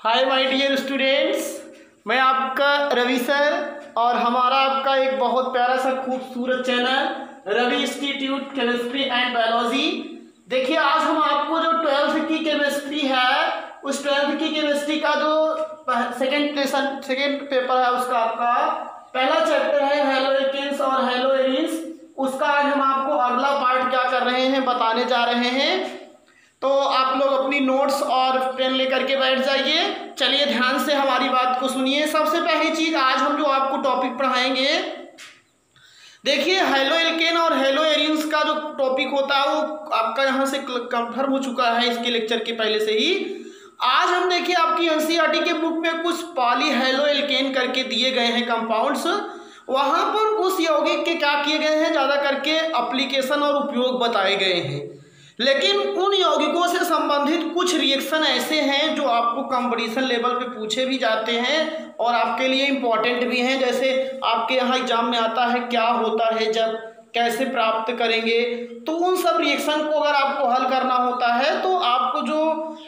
Hi my dear students, मैं आपका Ravi sir और हमारा आपका एक बहुत प्यारा सा खूबसूरत channel Ravi institute chemistry and biology. देखिए, आज हम आपको जो 12th की केमिस्ट्री है उस 12th की केमिस्ट्री का जो सेकेंड पेपर है उसका आपका पहला चैप्टर है हेलो एल्केन्स और हेलो एरीन्स। उसका आज हम आपको अगला पार्ट क्या कर रहे हैं बताने जा रहे हैं। तो आप लोग अपनी नोट्स और पेन लेकर के बैठ जाइए। चलिए ध्यान से हमारी बात को सुनिए। सबसे पहली चीज आज हम जो आपको टॉपिक पढ़ाएंगे, देखिए हेलो एल्केन और हेलो एरीन्स का जो टॉपिक होता है वो आपका यहाँ से कंफर्म हो चुका है इसके लेक्चर के पहले से ही। आज हम देखिए आपकी एनसीईआरटी के बुक में कुछ पॉली हेलो एल्केन करके दिए गए हैं कंपाउंड्स। वहां पर उस यौगिक के क्या किए गए हैं, ज्यादा करके एप्लीकेशन और उपयोग बताए गए हैं, लेकिन उन यौगिकों से संबंधित कुछ रिएक्शन ऐसे हैं जो आपको कंपटीशन लेवल पे पूछे भी जाते हैं और आपके लिए इम्पोर्टेंट भी हैं। जैसे आपके यहाँ एग्जाम में आता है क्या होता है जब, कैसे प्राप्त करेंगे, तो उन सब रिएक्शन को अगर आपको हल करना होता है तो आपको जो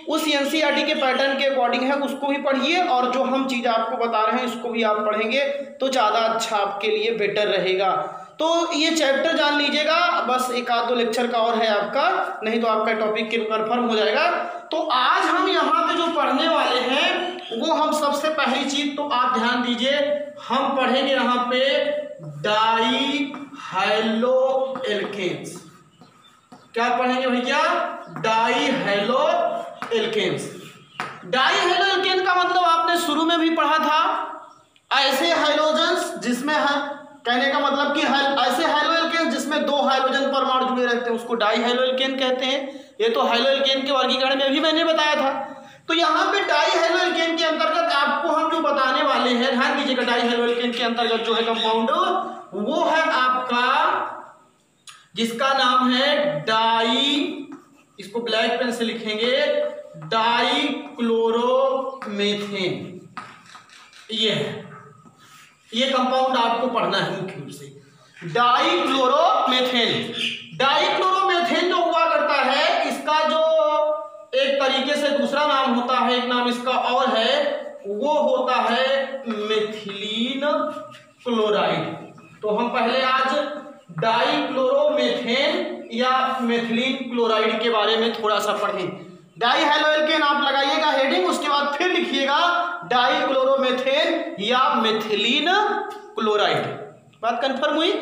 उस एनसीईआरटी के पैटर्न के अकॉर्डिंग है उसको भी पढ़िए और जो हम चीज़ आपको बता रहे हैं इसको भी आप पढ़ेंगे तो ज़्यादा अच्छा आपके लिए बेटर रहेगा। तो ये चैप्टर जान लीजिएगा, बस एक आध दो लेक्चर का और है आपका, नहीं तो आपका टॉपिक कन्फर्म हो जाएगा। तो आज हम यहाँ पे जो पढ़ने वाले हैं वो हम सबसे पहली चीज तो आप ध्यान दीजिए, हम पढ़ेंगे यहाँ पे डाई हेलो एल्केन्स। क्या पढ़ेंगे भैया? Di halo alkanes. Di halo alkane का मतलब आपने शुरू में भी पढ़ा था, ऐसे हाइड्रोजन्स जिसमें कहने का मतलब कि ऐसे हेलो एल्केन जिसमें दो हाइड्रोजन परमाणु जुड़े रहते हैं उसको डाई हेलो एल्केन कहते हैं। ये तो हेलो एल्केन के वर्गीकरण में भी मैंने बताया था। तो यहाँ पे डाई हेलो एल्केन के अंतर्गत आपको हम जो बताने वाले हैं, ध्यान दीजिएगा, डाई हेलो एल्केन के अंतर्गत जो है कंपाउंड वो है आपका जिसका नाम है डाई, इसको ब्लैक पेन से लिखेंगे, डाई क्लोरोमेथेन। ये कंपाउंड आपको पढ़ना है मुख्य रूप से, डाई क्लोरोमेथेन। डाई क्लोरोमेथेन जो हुआ करता है इसका जो एक तरीके से दूसरा नाम होता है, एक नाम इसका और है, वो होता है मेथिलीन क्लोराइड। तो हम पहले आज डाई क्लोरोमेथेन या मेथिलीन क्लोराइड के बारे में थोड़ा सा पढ़ें। डाई हेलो एल्केन आप लगाइएगा हेडिंग, उसके बाद फिर लिखिएगा डाई क्लोरोमेथेन या मेथिलीन क्लोराइड। बात कंफर्म हुई?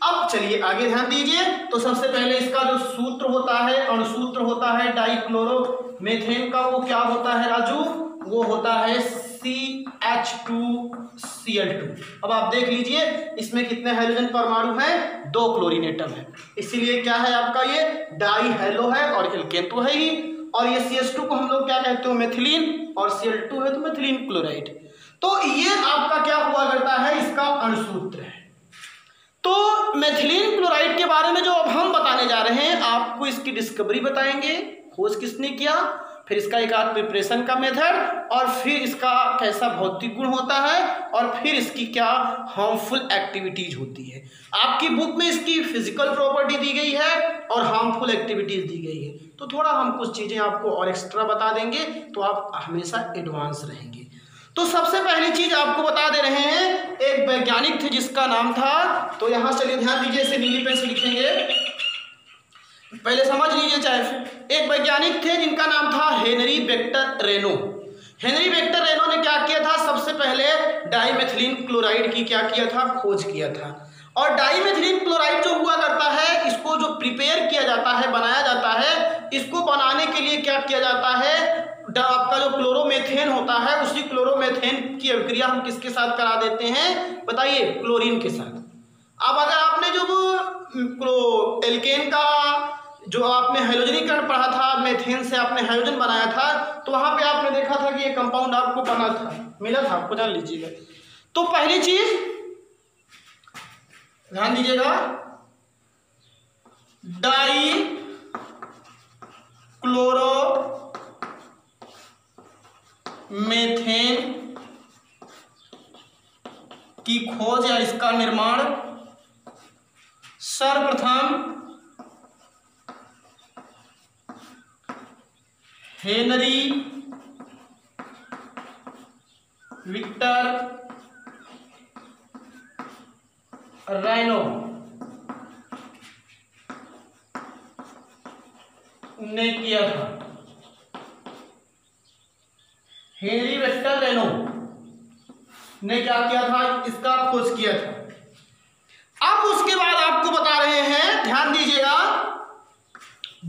अब चलिए आगे ध्यान दीजिए। तो सबसे पहले इसका जो सूत्र होता है, अणुसूत्र होता है डाई क्लोरोमेथेन का, वो क्या होता है राजू? वो होता है CH2Cl2। अब आप देख लीजिए इसमें कितने हाइड्रोजन परमाणु हैं? 2 क्लोरीन एटम है, इसीलिए क्या है आपका ये डाई हेलो है और एल्केन तो है ही। और ये CH2 को हम लोग क्या कहते हो? मेथिलीन, और Cl2 है तो मेथिलीन क्लोराइड। तो ये आपका क्या हुआ करता है, इसका अणुसूत्र है। तो मेथिलीन क्लोराइड के बारे में जो अब हम बताने जा रहे हैं, आपको इसकी डिस्कवरी बताएंगे, खोज किसने किया, फिर इसका एक आध प्रिपरेशन का मेथड, और फिर इसका कैसा भौतिक गुण होता है, और फिर इसकी क्या हार्मफुल एक्टिविटीज होती है। आपकी बुक में इसकी फिजिकल प्रॉपर्टी दी गई है और हार्मफुल एक्टिविटीज दी गई है, तो थोड़ा हम कुछ चीजें आपको और एक्स्ट्रा बता देंगे तो आप हमेशा एडवांस रहेंगे। तो सबसे पहली चीज आपको बता दे रहे हैं, एक वैज्ञानिक थे जिसका नाम था, तो यहां चलिए ध्यान दीजिए, इसे नीली पेन से लिखेंगे, पहले समझ लीजिए चाहे फिर। एक वैज्ञानिक थे जिनका नाम था हेनरी बेक्टर रेनो। हेनरी बेक्टर रेनो ने क्या किया था? सबसे पहले डाईमेथिलीन क्लोराइड की क्या किया था? खोज किया था। और डाईमेथिलीन क्लोराइड जो हुआ करता है, इसको जो प्रिपेयर किया जाता है, बनाया जाता है, इसको बनाने के लिए क्या किया जाता है? आपका जो क्लोरोमेथेन होता है उसी क्लोरोमेथेन की अभिक्रिया हम किसके साथ करा देते हैं बताइए? क्लोरीन के साथ। अब अगर आपने जो एल्केन का जो आपने हाइड्रोजनीकरण पढ़ा था, मेथेन से आपने हाइड्रोजन बनाया था, तो वहां पे आपने देखा था कि ये कंपाउंड आपको बना था, मिला था आपको, जान लीजिएगा। तो पहली चीज ध्यान दीजिएगा, डाई क्लोरोमेथेन की खोज या इसका निर्माण सर्वप्रथम हेनरी विक्टर रेनो ने किया था। हेनरी विक्टर रेनो ने क्या किया था, इसका खोज किया था। अब उसके बाद आपको बता रहे हैं, ध्यान दीजिएगा,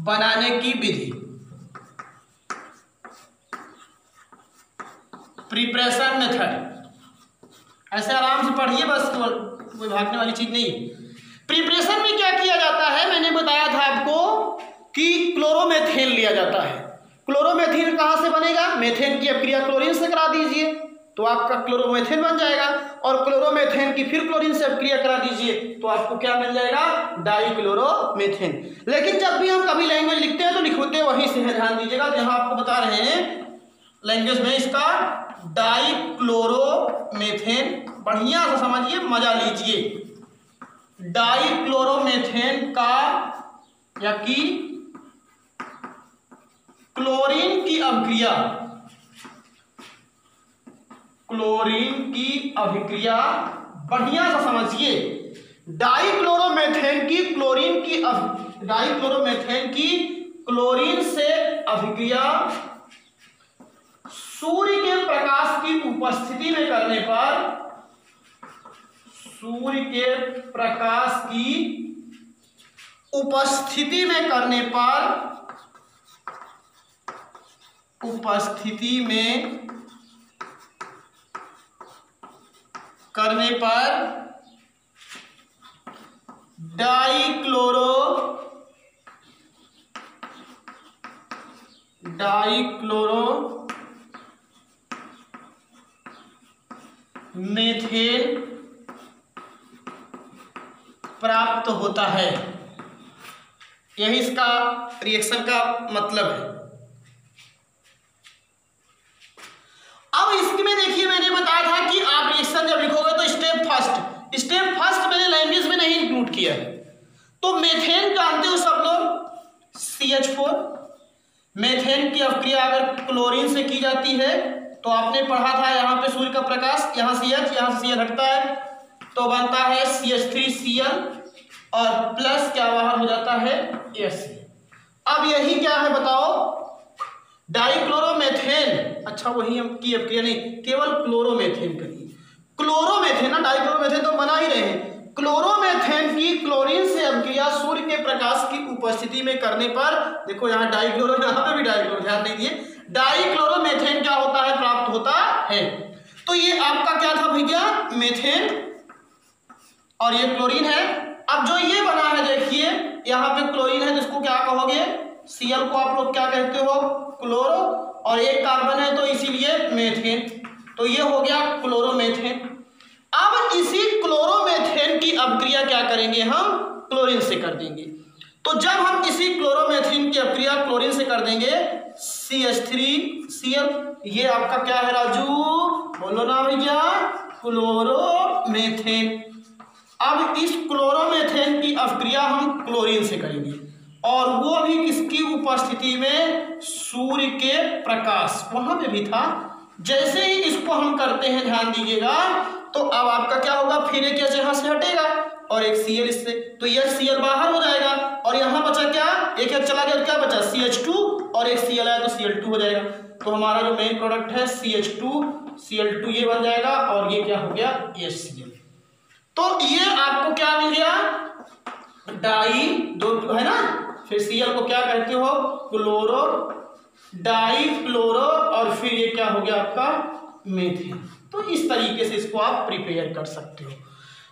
बनाने की विधि, प्रिपरेशन मेथड। ऐसे आराम से पढ़िए, बस कोई भागने वाली चीज नहीं। प्रिपरेशन में क्या किया जाता है, मैंने बताया था आपको कि क्लोरोमेथेन लिया जाता है। क्लोरोमेथेन कहाँ से बनेगा, मेथेन की अपक्रिया क्लोरीन से करा दीजिए तो आपका क्लोरोमेथेन बन जाएगा, और क्लोरोमेथेन की फिर क्लोरीन से अपक्रिया करा दीजिए तो आपको क्या मिल जाएगा, डाइक्लोरोमेथेन। लेकिन जब भी हम कभी लैंग्वेज लिखते हैं तो लिखते वहीं से है, ध्यान दीजिएगा। यहाँ आपको बता रहे हैं लैंग्वेज में इसका डाइक्लोरोमेथेन, बढ़िया से समझिए, मजा लीजिए। डाइक्लोरोमेथेन का या कि क्लोरीन की अभिक्रिया, क्लोरीन की अभिक्रिया, बढ़िया से समझिए, डाइक्लोरोमेथेन की क्लोरीन से अभिक्रिया सूर्य के प्रकाश की उपस्थिति में करने पर, सूर्य के प्रकाश की उपस्थिति में करने पर, डाइक्लोरोमेथेन प्राप्त होता है। यही इसका रिएक्शन का मतलब है। अब इसमें देखिए, मैंने बताया था कि आप रिएक्शन जब लिखोगे तो स्टेप फर्स्ट मैंने लैंग्वेज में नहीं इंक्लूड किया है। तो मेथेन जानते हो सब लोग, CH4। मेथेन की अपक्रिया अगर क्लोरीन से की जाती है तो आपने पढ़ा था, यहाँ पे सूर्य का प्रकाश, यहाँ CH, यहाँ से Cl हटता है तो बनता है CH3Cl और प्लस क्या बाहर हो जाता है, HCl। अब यही क्या है बताओ, डाइक्लोरोमेथेन, अच्छा वही हम की अपक्रिया नहीं, केवल क्लोरोमेथेन करिए। क्लोरोमेथेन ना, डाइक्लोरोमेथेन तो बना ही रहे हैं। क्लोरोमेथेन की क्लोरीन से अपक्रिया सूर्य के प्रकाश की उपस्थिति में करने पर, देखो यहाँ डाइक्लोरो, यहाँ पे भी डाइक्लोरो, ध्यान दीजिए, डाइक्लोरोमेथेन क्या होता है, प्राप्त होता है। तो ये आपका क्या था भैया, मेथेन, और ये क्लोरीन है। अब जो ये बना है देखिए, यहाँ पे क्लोरीन है जिसको क्या कहोगे, Cl को आप लोग क्या कहते हो, क्लोरो, और एक कार्बन है तो इसीलिए मेथेन, तो ये हो गया क्लोरोमेथेन। अब इसी क्लोरोमेथेन की अपक्रिया क्या करेंगे, हम क्लोरीन से कर देंगे। तो जब हम इसी क्लोरोमेथेन की अपक्रिया क्लोरीन से कर देंगे, CH3Cl, ये आपका क्या है राजू, बोलो ना भैया, क्लोरोमेथेन। अब इस क्लोरोमेथेन की अपक्रिया हम क्लोरीन से करेंगे, और वो भी किसकी उपस्थिति में, सूर्य के प्रकाश, वहां पे भी था। जैसे ही इसको हम करते हैं, ध्यान दीजिएगा, तो अब आपका क्या होगा, फिर एक H यहाँ से हटेगा और एक Cl इससे, तो यह Cl बाहर हो जाएगा, और यहाँ बचा क्या, एक H चला गया, क्या बचा CH2, और एक Cl आया तो Cl2 हो जाएगा। तो हमारा जो मेन प्रोडक्ट है CH2Cl2 ये बन जाएगा, और ये क्या हो गया, HCl। तो ये आपको क्या मिल गया, डाई दो है ना, फिर Cl को क्या कहते हो, क्लोरो, डाइक्लोरो, और फिर ये क्या हो गया आपका, मेथेन। तो इस तरीके से इसको आप प्रिपेयर कर सकते हो।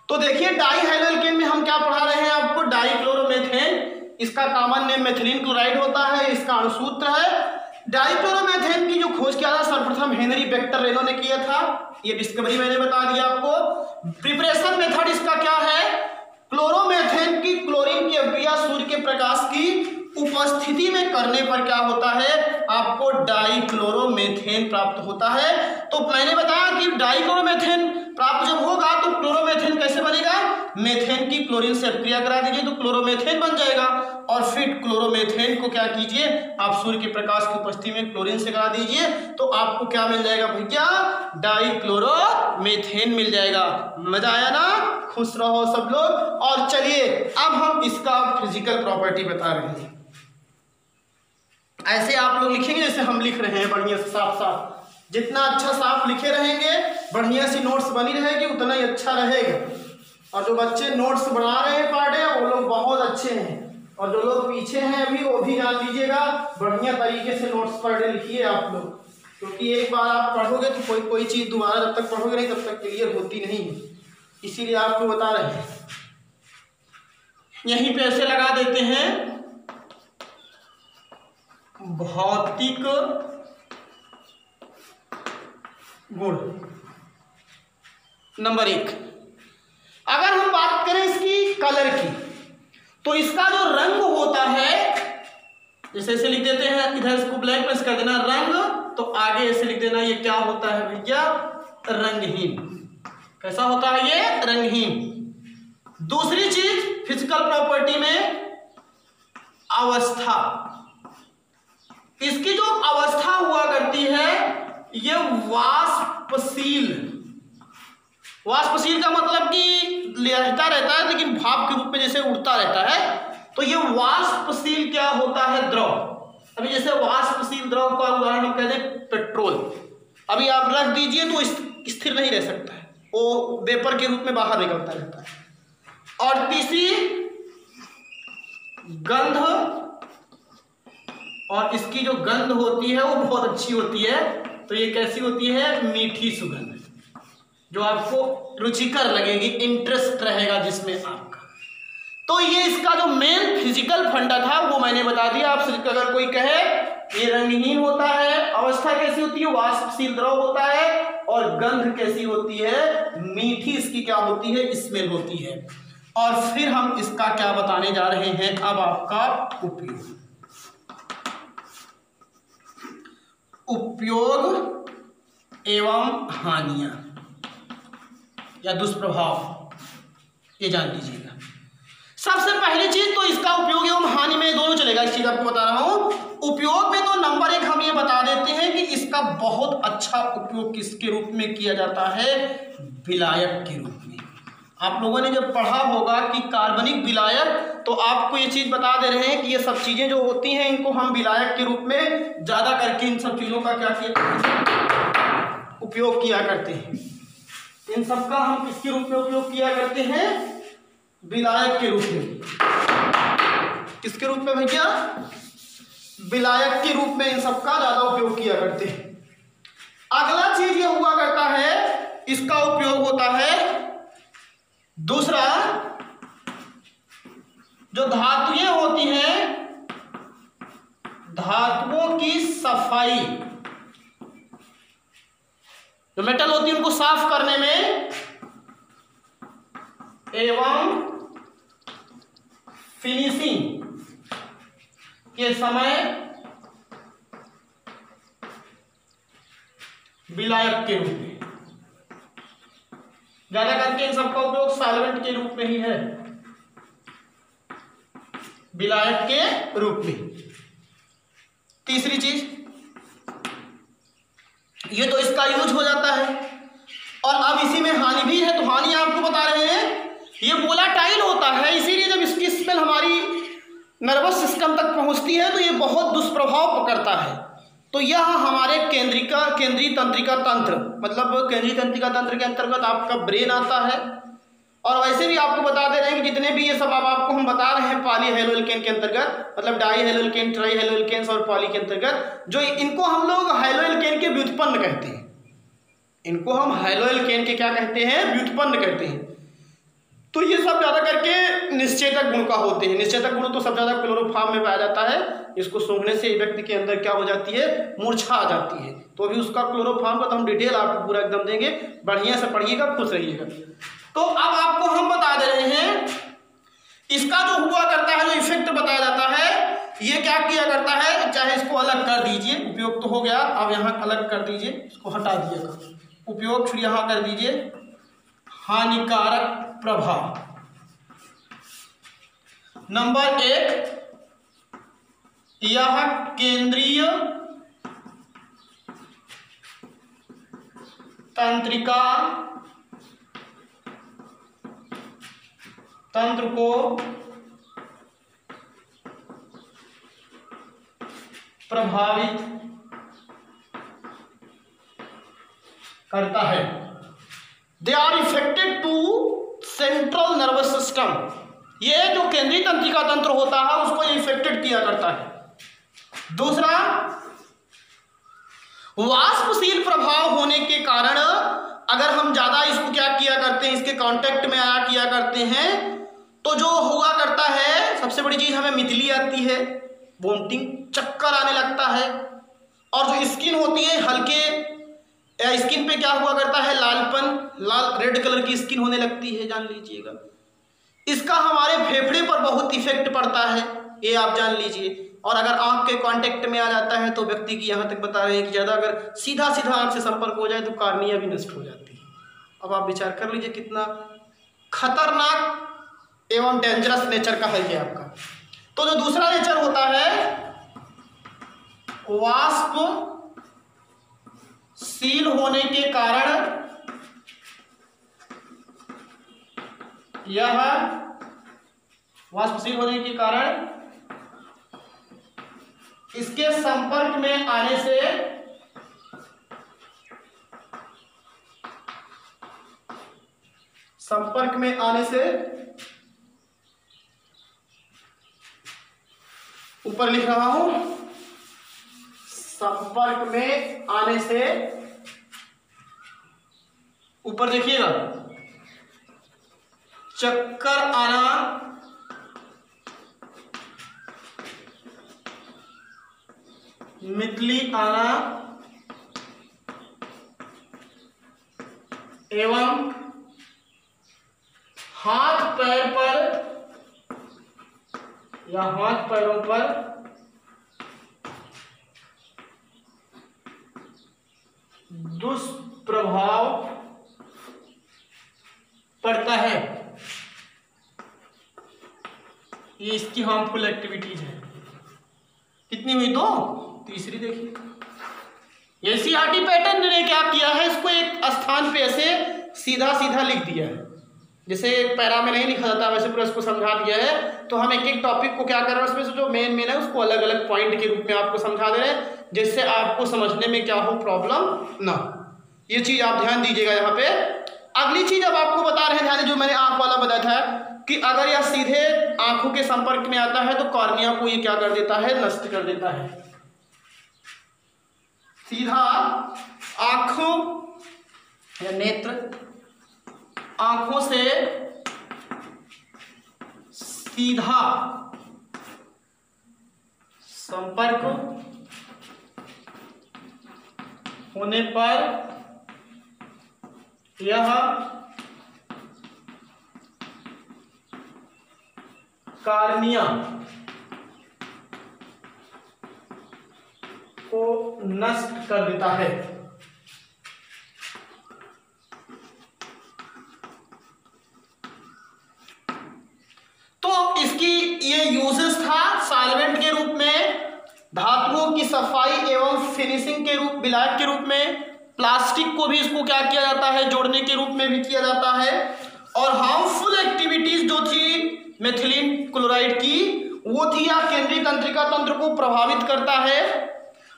तो देखिए, डाइहाइड्रोएल्केन में हम क्या पढ़ा रहे हैं आपको, डाइक्लोरोमेथेन, इसका कॉमन नेम मेथिलीन क्लोराइड होता है, इसका अणुसूत्र है। डाइक्लोरोमेथेन की जो खोज किया था सर्वप्रथम हेनरी बेक्टर रेनो ने किया था, ये डिस्कवरी मैंने बता दिया आपको। प्रिपरेशन मेथड इसका क्या है, क्लोरोमेथेन की क्लोरीन की अपक्रिया सूर्य के प्रकाश की उपस्थिति में करने पर क्या होता है, आपको डाइक्लोरोमेथेन क्लोरोमेथेन प्राप्त होता है। तो मैंने बताया कि डाइक्लोरोमेथेन प्राप्त जब होगा तो क्लोरोमेथेन कैसे बनेगा, मेथेन की क्लोरीन से अपक्रिया करा दीजिए तो क्लोरोमेथेन बन जाएगा। और फिर क्लोरोमेथेन को क्या कीजिए, आप सूर्य के प्रकाश की उपस्थिति में क्लोरीन से करा दीजिए तो आपको क्या मिल जाएगा भैया, डाइक्लोरोमेथेन मिल जाएगा। मजा आया ना, खुश रहो सब लोग। और चलिए अब हम इसका फिजिकल प्रॉपर्टी बता रहे हैं। ऐसे आप लोग लिखेंगे जैसे हम लिख रहे हैं, बढ़िया से साफ साफ। जितना अच्छा साफ लिखे रहेंगे, बढ़िया सी नोट्स बनी रहेगी, उतना ही अच्छा रहेगा। और जो बच्चे नोट्स बना रहे हैं पार्टे, वो लोग बहुत अच्छे हैं। और जो लोग पीछे हैं अभी, वो भी जान लीजिएगा, बढ़िया तरीके से नोट्स पढ़ लिखिए आप लोग, क्योंकि एक बार आप पढ़ोगे तो कोई चीज़ दोबारा जब तक पढ़ोगे नहीं तब तक क्लियर होती नहीं है। इसीलिए आपको बता रहे हैं। यहीं पे ऐसे लगा देते हैं, भौतिक गुण नंबर 1। अगर हम बात करें इसकी कलर की, तो इसका जो रंग होता है, जैसे ऐसे लिख देते हैं, इधर इसको ब्लैक प्रेस कर देना रंग, तो आगे ऐसे लिख देना ये क्या होता है भैया, रंगहीन। कैसा होता है ये, रंगहीन। दूसरी चीज फिजिकल प्रॉपर्टी में अवस्था, इसकी जो अवस्था हुआ करती है ये वाष्पशील। वाष्पशील का मतलब कि लहरता रहता है लेकिन भाप के रूप में जैसे उड़ता रहता है, तो ये वाष्पशील क्या होता है, द्रव। अभी जैसे वाष्पशील द्रव का उदाहरण हम कहते हैं पेट्रोल। अभी आप रख दीजिए तो स्थिर नहीं रह सकता है, वो वेपर के रूप में बाहर निकलता रहता है। और तीसरी गंध, और इसकी जो गंध होती है वो बहुत अच्छी होती है। तो ये कैसी होती है, मीठी सुगंध, जो आपको रुचिकर लगेगी, इंटरेस्ट रहेगा जिसमें आपका। तो ये इसका जो मेन फिजिकल फंडा था वो मैंने बता दिया। आपसे अगर कोई कहे ये रंगहीन होता है, अवस्था कैसी होती है, वाष्पशील द्रव होता है, और गंध कैसी होती है, मीठी इसकी क्या होती है, स्मेल होती है। और फिर हम इसका क्या बताने जा रहे हैं, अब आपका उपयोग एवं हानियां या दुष्प्रभाव, ये जान लीजिएगा। सबसे पहली चीज तो इसका उपयोग एवं हानि में दोनों चलेगा, इस चीज आपको बता रहा हूं। उपयोग में तो नंबर 1 हम ये बता देते हैं कि इसका बहुत अच्छा उपयोग किसके रूप में किया जाता है, विलायक के रूप में। आप लोगों ने जब पढ़ा होगा कि कार्बनिक विलायक, तो आपको ये चीज बता दे रहे हैं कि ये सब चीजें जो होती हैं इनको हम विलायक के रूप में ज्यादा करके इन सब चीजों का क्या उपयोग किया करते हैं। इन सब का हम किसके रूप में उपयोग किया करते हैं, विलायक के रूप में। किसके रूप में भैया, विलायक के रूप में इन सब का ज्यादा उपयोग किया करते हैं। अगला चीज ये हुआ करता है, इसका उपयोग होता है दूसरा, जो धातुएं होती हैं, धातुओं की सफाई, जो मेटल होती है उनको साफ करने में एवं फिनिशिंग के समय विलायक के रूप में। ज्यादा करके इन सबका उपयोग सॉल्वेंट के रूप में ही है, विलायक के रूप में। तीसरी चीज, ये तो इसका यूज हो जाता है। और अब इसी में हानि भी है, तो हानि आपको बता रहे हैं, ये वोलाटाइल होता है, इसीलिए जब इसकी स्मेल हमारी नर्वस सिस्टम तक पहुंचती है तो ये बहुत दुष्प्रभाव पकड़ता है। तो यह हमारे केंद्रीय तंत्रिका तंत्र, मतलब केंद्रीय तंत्रिका तंत्र के अंतर्गत आपका ब्रेन आता है। और वैसे भी आपको बता दे रहे हैं कि जितने भी ये सब अब आपको हम बता रहे हैं पॉलीहेलोएल्केन के अंतर्गत, मतलब डाईहेलोएल्केन, ट्राईहेलोएल्केन्स और पॉली के अंतर्गत, जो इनको हम लोग हेलोएल्केन के व्युत्पन्न कहते हैं। इनको हम हेलोएल्केन के क्या कहते हैं, व्युत्पन्न कहते हैं। तो ये सब ज्यादा करके निश्चेतक गुण का होते हैं। निश्चेतक गुण तो सब ज्यादा क्लोरोफॉर्म में पाया जाता है। इसको सूंघने से व्यक्ति के अंदर क्या हो जाती है, मूर्छा आ जाती है। तो अभी उसका क्लोरोफॉर्म का तो हम डिटेल आपको पूरा एकदम देंगे, बढ़िया से पढ़िएगा, खुश रहिएगा। तो अब आपको हम बता दे रहे हैं, इसका जो हुआ करता है, जो इफेक्ट बताया जाता है, ये क्या किया करता है, चाहे इसको अलग कर दीजिए, उपयोग तो हो गया, अब यहाँ अलग कर दीजिए, इसको हटा दीजिएगा, उपयोग फिर यहाँ कर दीजिए हानिकारक प्रभाव। नंबर 1, यह केंद्रीय तंत्रिका तंत्र को प्रभावित करता है। They are affected to central nervous system. ये जो केंद्रीय तंत्रिका तंत्र होता है उसको इफेक्टेड किया करता है। दूसरा, वाष्पशील प्रभाव होने के कारण अगर हम ज्यादा इसको क्या किया करते हैं, इसके कांटेक्ट में आया किया करते हैं, तो जो हुआ करता है, सबसे बड़ी चीज हमें मितली आती है, वोमिटिंग, चक्कर आने लगता है, और जो स्किन होती है हल्के स्किन पे क्या हुआ करता है, लालपन, लाल रेड कलर की स्किन होने लगती है, जान लीजिएगा। इसका हमारे फेफड़े पर बहुत इफेक्ट पड़ता है, ये आप जान लीजिए। और अगर आंख के कांटेक्ट में आ जाता है तो व्यक्ति की यहाँ तक बता रहे हैं कि ज़्यादा अगर सीधा सीधा आंख से संपर्क हो जाए तो कार्निया भी नष्ट हो जाती है। अब आप विचार कर लीजिए कितना खतरनाक एवं डेंजरस नेचर का है ये आपका। तो जो दूसरा नेचर होता है, वाष्पशील होने के कारण यह वाष्पशील होने के कारण इसके संपर्क में आने से ऊपर लिख रहा हूं, संपर्क में आने से, ऊपर देखिएगा, चक्कर आना, मितली आना एवं हाथ पैर पर या हाथ पैरों पर दुष्प्रभाव पड़ता है। ये इसकी हार्मफुल एक्टिविटीज है। कितनी हुई? 2। तीसरी देखिए, एनसीईआरटी पैटर्न ने क्या किया है, इसको एक स्थान पे ऐसे सीधा सीधा लिख दिया है, जैसे पैरा में नहीं लिखा जाता वैसे पूरा इसको समझा दिया है। तो हम एक एक टॉपिक को क्या कर रहे हैं, उसमें से जो मेन है उसको अलग अलग पॉइंट के रूप में आपको समझा दे रहे हैं, जिससे आपको समझने में क्या हो, प्रॉब्लम ना। ये चीज आप ध्यान दीजिएगा यहाँ पे। अगली चीज अब आपको बता रहे हैं, ध्यान, जो मैंने आंख वाला बताया था कि अगर यह सीधे आंखों के संपर्क में आता है तो कॉर्निया को ये क्या कर देता है, नष्ट कर देता है। सीधा आंखों या नेत्र, आंखों से सीधा संपर्क होने पर यह कार्निया को नष्ट कर देता है। तो इसकी ये यूजेस था सॉल्वेंट के रूप में, धातुओं की सफाई एवं फिनिशिंग के रूप, विलायक के रूप में, प्लास्टिक को भी इसको क्या किया जाता है, जोड़ने के रूप में भी किया जाता है। और हार्मफुल एक्टिविटीज जो थी मेथिलीन क्लोराइड की, वो थी या केंद्रीय तंत्रिका तंत्र को प्रभावित करता है,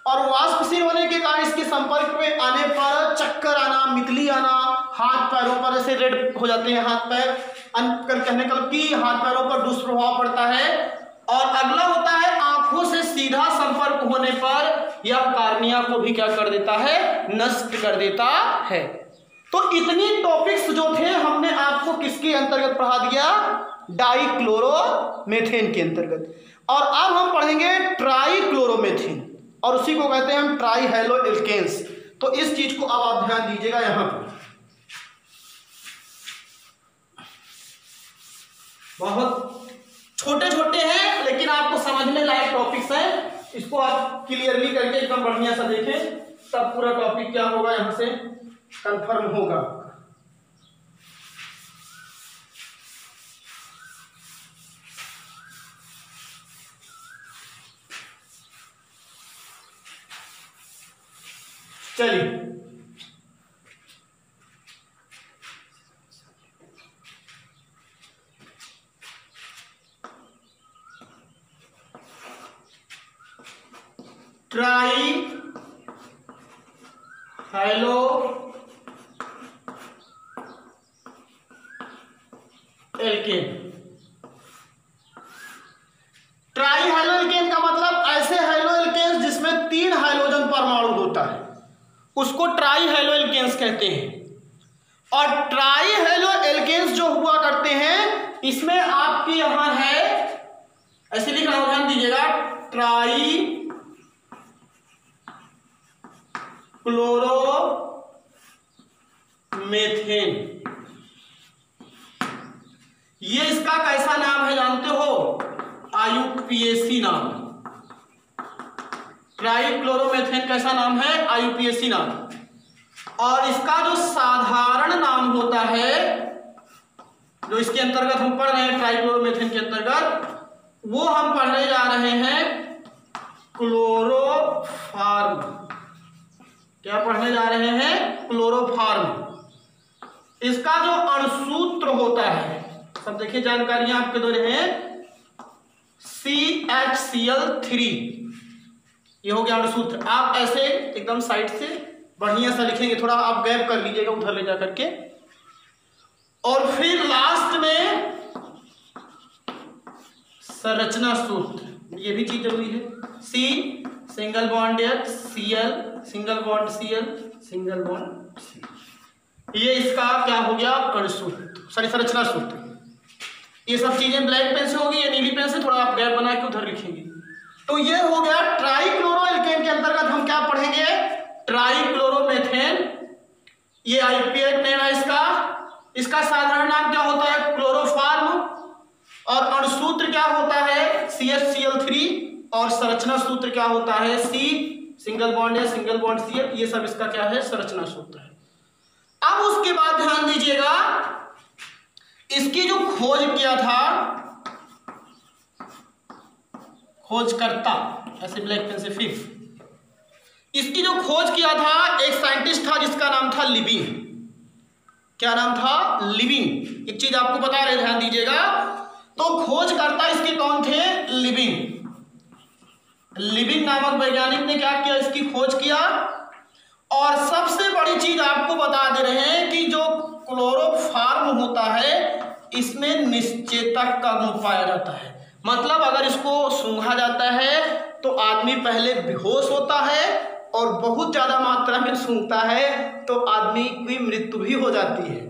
और वाष्पशील होने के कारण इसके संपर्क में आने पर चक्कर आना, मितली आना, हाथ पैरों पर जैसे रेड हो जाते हैं हाथ पैर, कहने का कि हाथ पैरों पर दुष्प्रभाव पड़ता है। और अगला होता है आंखों से सीधा संपर्क होने पर यह कार्निया को भी क्या कर देता है, नष्ट कर देता है। तो इतनी टॉपिक्स जो थे हमने आपको किसके अंतर्गत पढ़ा दिया, डाइक्लोरोमेथेन के अंतर्गत। और अब हम पढ़ेंगे ट्राइक्लोरोमेथेन, और उसी को कहते हैं हम ट्राइहेलोएल्केन्स। तो इस चीज को अब आप ध्यान दीजिएगा यहां पर, बहुत छोटे छोटे हैं लेकिन लेकिन आपको समझने लायक टॉपिक्स है, इसको आप क्लियरली करके एकदम बढ़िया सा देखें, तब पूरा टॉपिक क्या होगा यहां से कंफर्म होगा। चलिए tri halo alkane. Tri halo alkane का मतलब ऐसे हैलो एल्केन्स जिसमें 3 हाइड्रोजन परमाणु होता है, उसको ट्राई हैलो एल्केन्स कहते हैं। और ट्राई हैलो एल्केन्स जो हुआ करते हैं, इसमें आपके यहां है, ऐसे लिखना हो, ध्यान दीजिएगा, ट्राई क्लोरो मेथेन। ये इसका कैसा नाम है जानते हो? IUPAC नाम। ट्राई क्लोरोमेथेन कैसा नाम है? IUPAC नाम। और इसका जो साधारण नाम होता है, जो इसके अंतर्गत हम पढ़ रहे हैं ट्राई क्लोरोमेथेन के अंतर्गत, वो हम पढ़ने जा रहे हैं क्लोरोफार्म। क्या पढ़ने जा रहे हैं? क्लोरोफार्म। इसका जो अणुसूत्र होता है, सब देखिए जानकारियां आपके दो रहे हैं, CHCl3, ये हो गया अणुसूत्र। आप ऐसे एकदम साइड से बढ़िया सा लिखेंगे, थोड़ा आप गैप कर लीजिएगा उधर ले जा करके। और फिर लास्ट में संरचना सूत्र, ये भी चीज जरूरी है। C single bond H, Cl single bond Cl single bond C, ये इसका क्या हो गया? अणुसूत्र, सॉरी संरचना सूत्र। ये सब चीजें ब्लैक पेन से होगी या नीली पेन से, थोड़ा आप गैप बना के उधर लिखेंगे। तो ये हो गया ट्राई क्लोरो एल्केन के अंतर्गत हम क्या पढ़ेंगे? ट्राई क्लोरोमेथेन, ये IUPAC नेम है इसका। इसका साधारण नाम क्या होता है? क्लोरोफार्म। और अणुसूत्र क्या होता है? CHCl3। और संरचना सूत्र क्या होता है? C सिंगल बॉन्ड या सिंगल बॉन्ड Cl, ये सब इसका क्या है? संरचना सूत्र है। अब उसके बाद ध्यान दीजिएगा, इसकी जो खोज किया था खोजकर्ता, ऐसे ब्लैक पेन से, फिर इसकी जो खोज किया था एक साइंटिस्ट था जिसका नाम था लिविंग। क्या नाम था? लिविंग। एक चीज आपको बता रहे, ध्यान दीजिएगा। तो खोजकर्ता इसके कौन थे? लिविंग। लिविंग नामक वैज्ञानिक ने क्या किया? इसकी खोज किया। और सबसे बड़ी चीज आपको बता दे रहे हैं कि जो क्लोरोफार्म होता है, इसमें निश्चेतक का गुण पाया जाता है। मतलब अगर इसको सूंघा जाता है तो आदमी पहले बेहोश होता है, और बहुत ज्यादा मात्रा में सूंघता है तो आदमी की मृत्यु भी हो जाती है।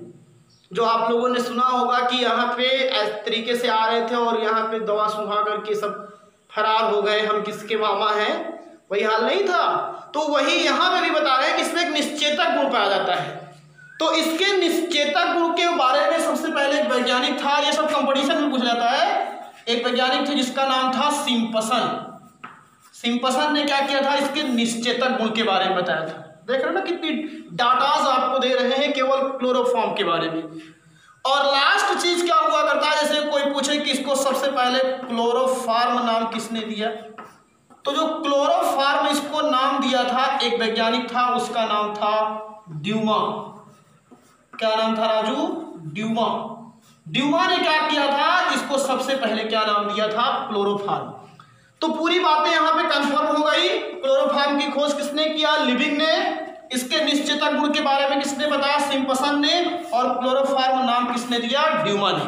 जो आप लोगों ने सुना होगा कि यहाँ पे इस तरीके से आ रहे थे और यहाँ पे दवा सूंघा करके सब फरार हो गए, हम किसके मामा हैं, वही हाल नहीं था। तो वही यहाँ पे भी बता रहे हैं कि इसमें एक निश्चेतक गुण पाया जाता है। तो इसके निश्चेतक गुण के बारे में सबसे पहले एक वैज्ञानिक था, ये सब कंपटीशन में पूछा जाता है। एक वैज्ञानिक थे जिसका नाम था सिम्पसन। सिम्पसन ने क्या किया था? इसके निश्चेतक गुण के बारे में बताया था। देख रहे हो ना कितनी डाटाज आपको दे रहे हैं केवल क्लोरोफॉर्म के बारे में। और लास्ट चीज क्या हुआ करता है, जैसे कोई पूछे कि इसको सबसे पहले क्लोरोफार्म नाम किसने दिया, तो जो क्लोरोफार्म इसको नाम दिया था एक वैज्ञानिक था, उसका नाम था ड्यूमा। क्या नाम था राजू? ड्यूमा। ड्यूमा ने क्या किया था? इसको सबसे पहले क्या नाम दिया था? क्लोरोफार्म। तो पूरी बातें यहां पे कंफर्म हो गई। क्लोरोफार्म की खोज किसने किया? लिविंग ने। इसके निश्चेतक गुण के बारे में किसने बताया? सिम्पसन ने। और क्लोरोफार्म नाम किसने दिया? ड्यूमा ने।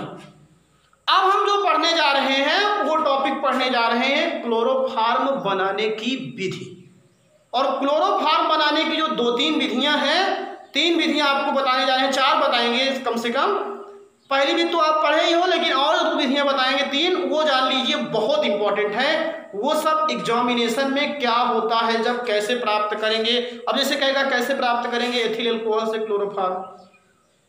अब हम जो पढ़ने जा रहे हैं वो टॉपिक पढ़ने जा रहे हैं क्लोरोफार्म बनाने की विधि। और क्लोरोफार्म बनाने की जो 2-3 विधियां हैं, 3 विधियां आपको बताने जा रहे हैं, 4 बताएंगे कम से कम। पहली विधि तो आप पढ़े ही हो, लेकिन और 2 विधियां बताएंगे 3, वो जान लीजिए, बहुत इंपॉर्टेंट है। वो सब एग्जामिनेशन में क्या होता है, जब कैसे प्राप्त करेंगे। अब जैसे कहेगा कैसे प्राप्त करेंगे एथिल अल्कोहल से क्लोरोफार्म,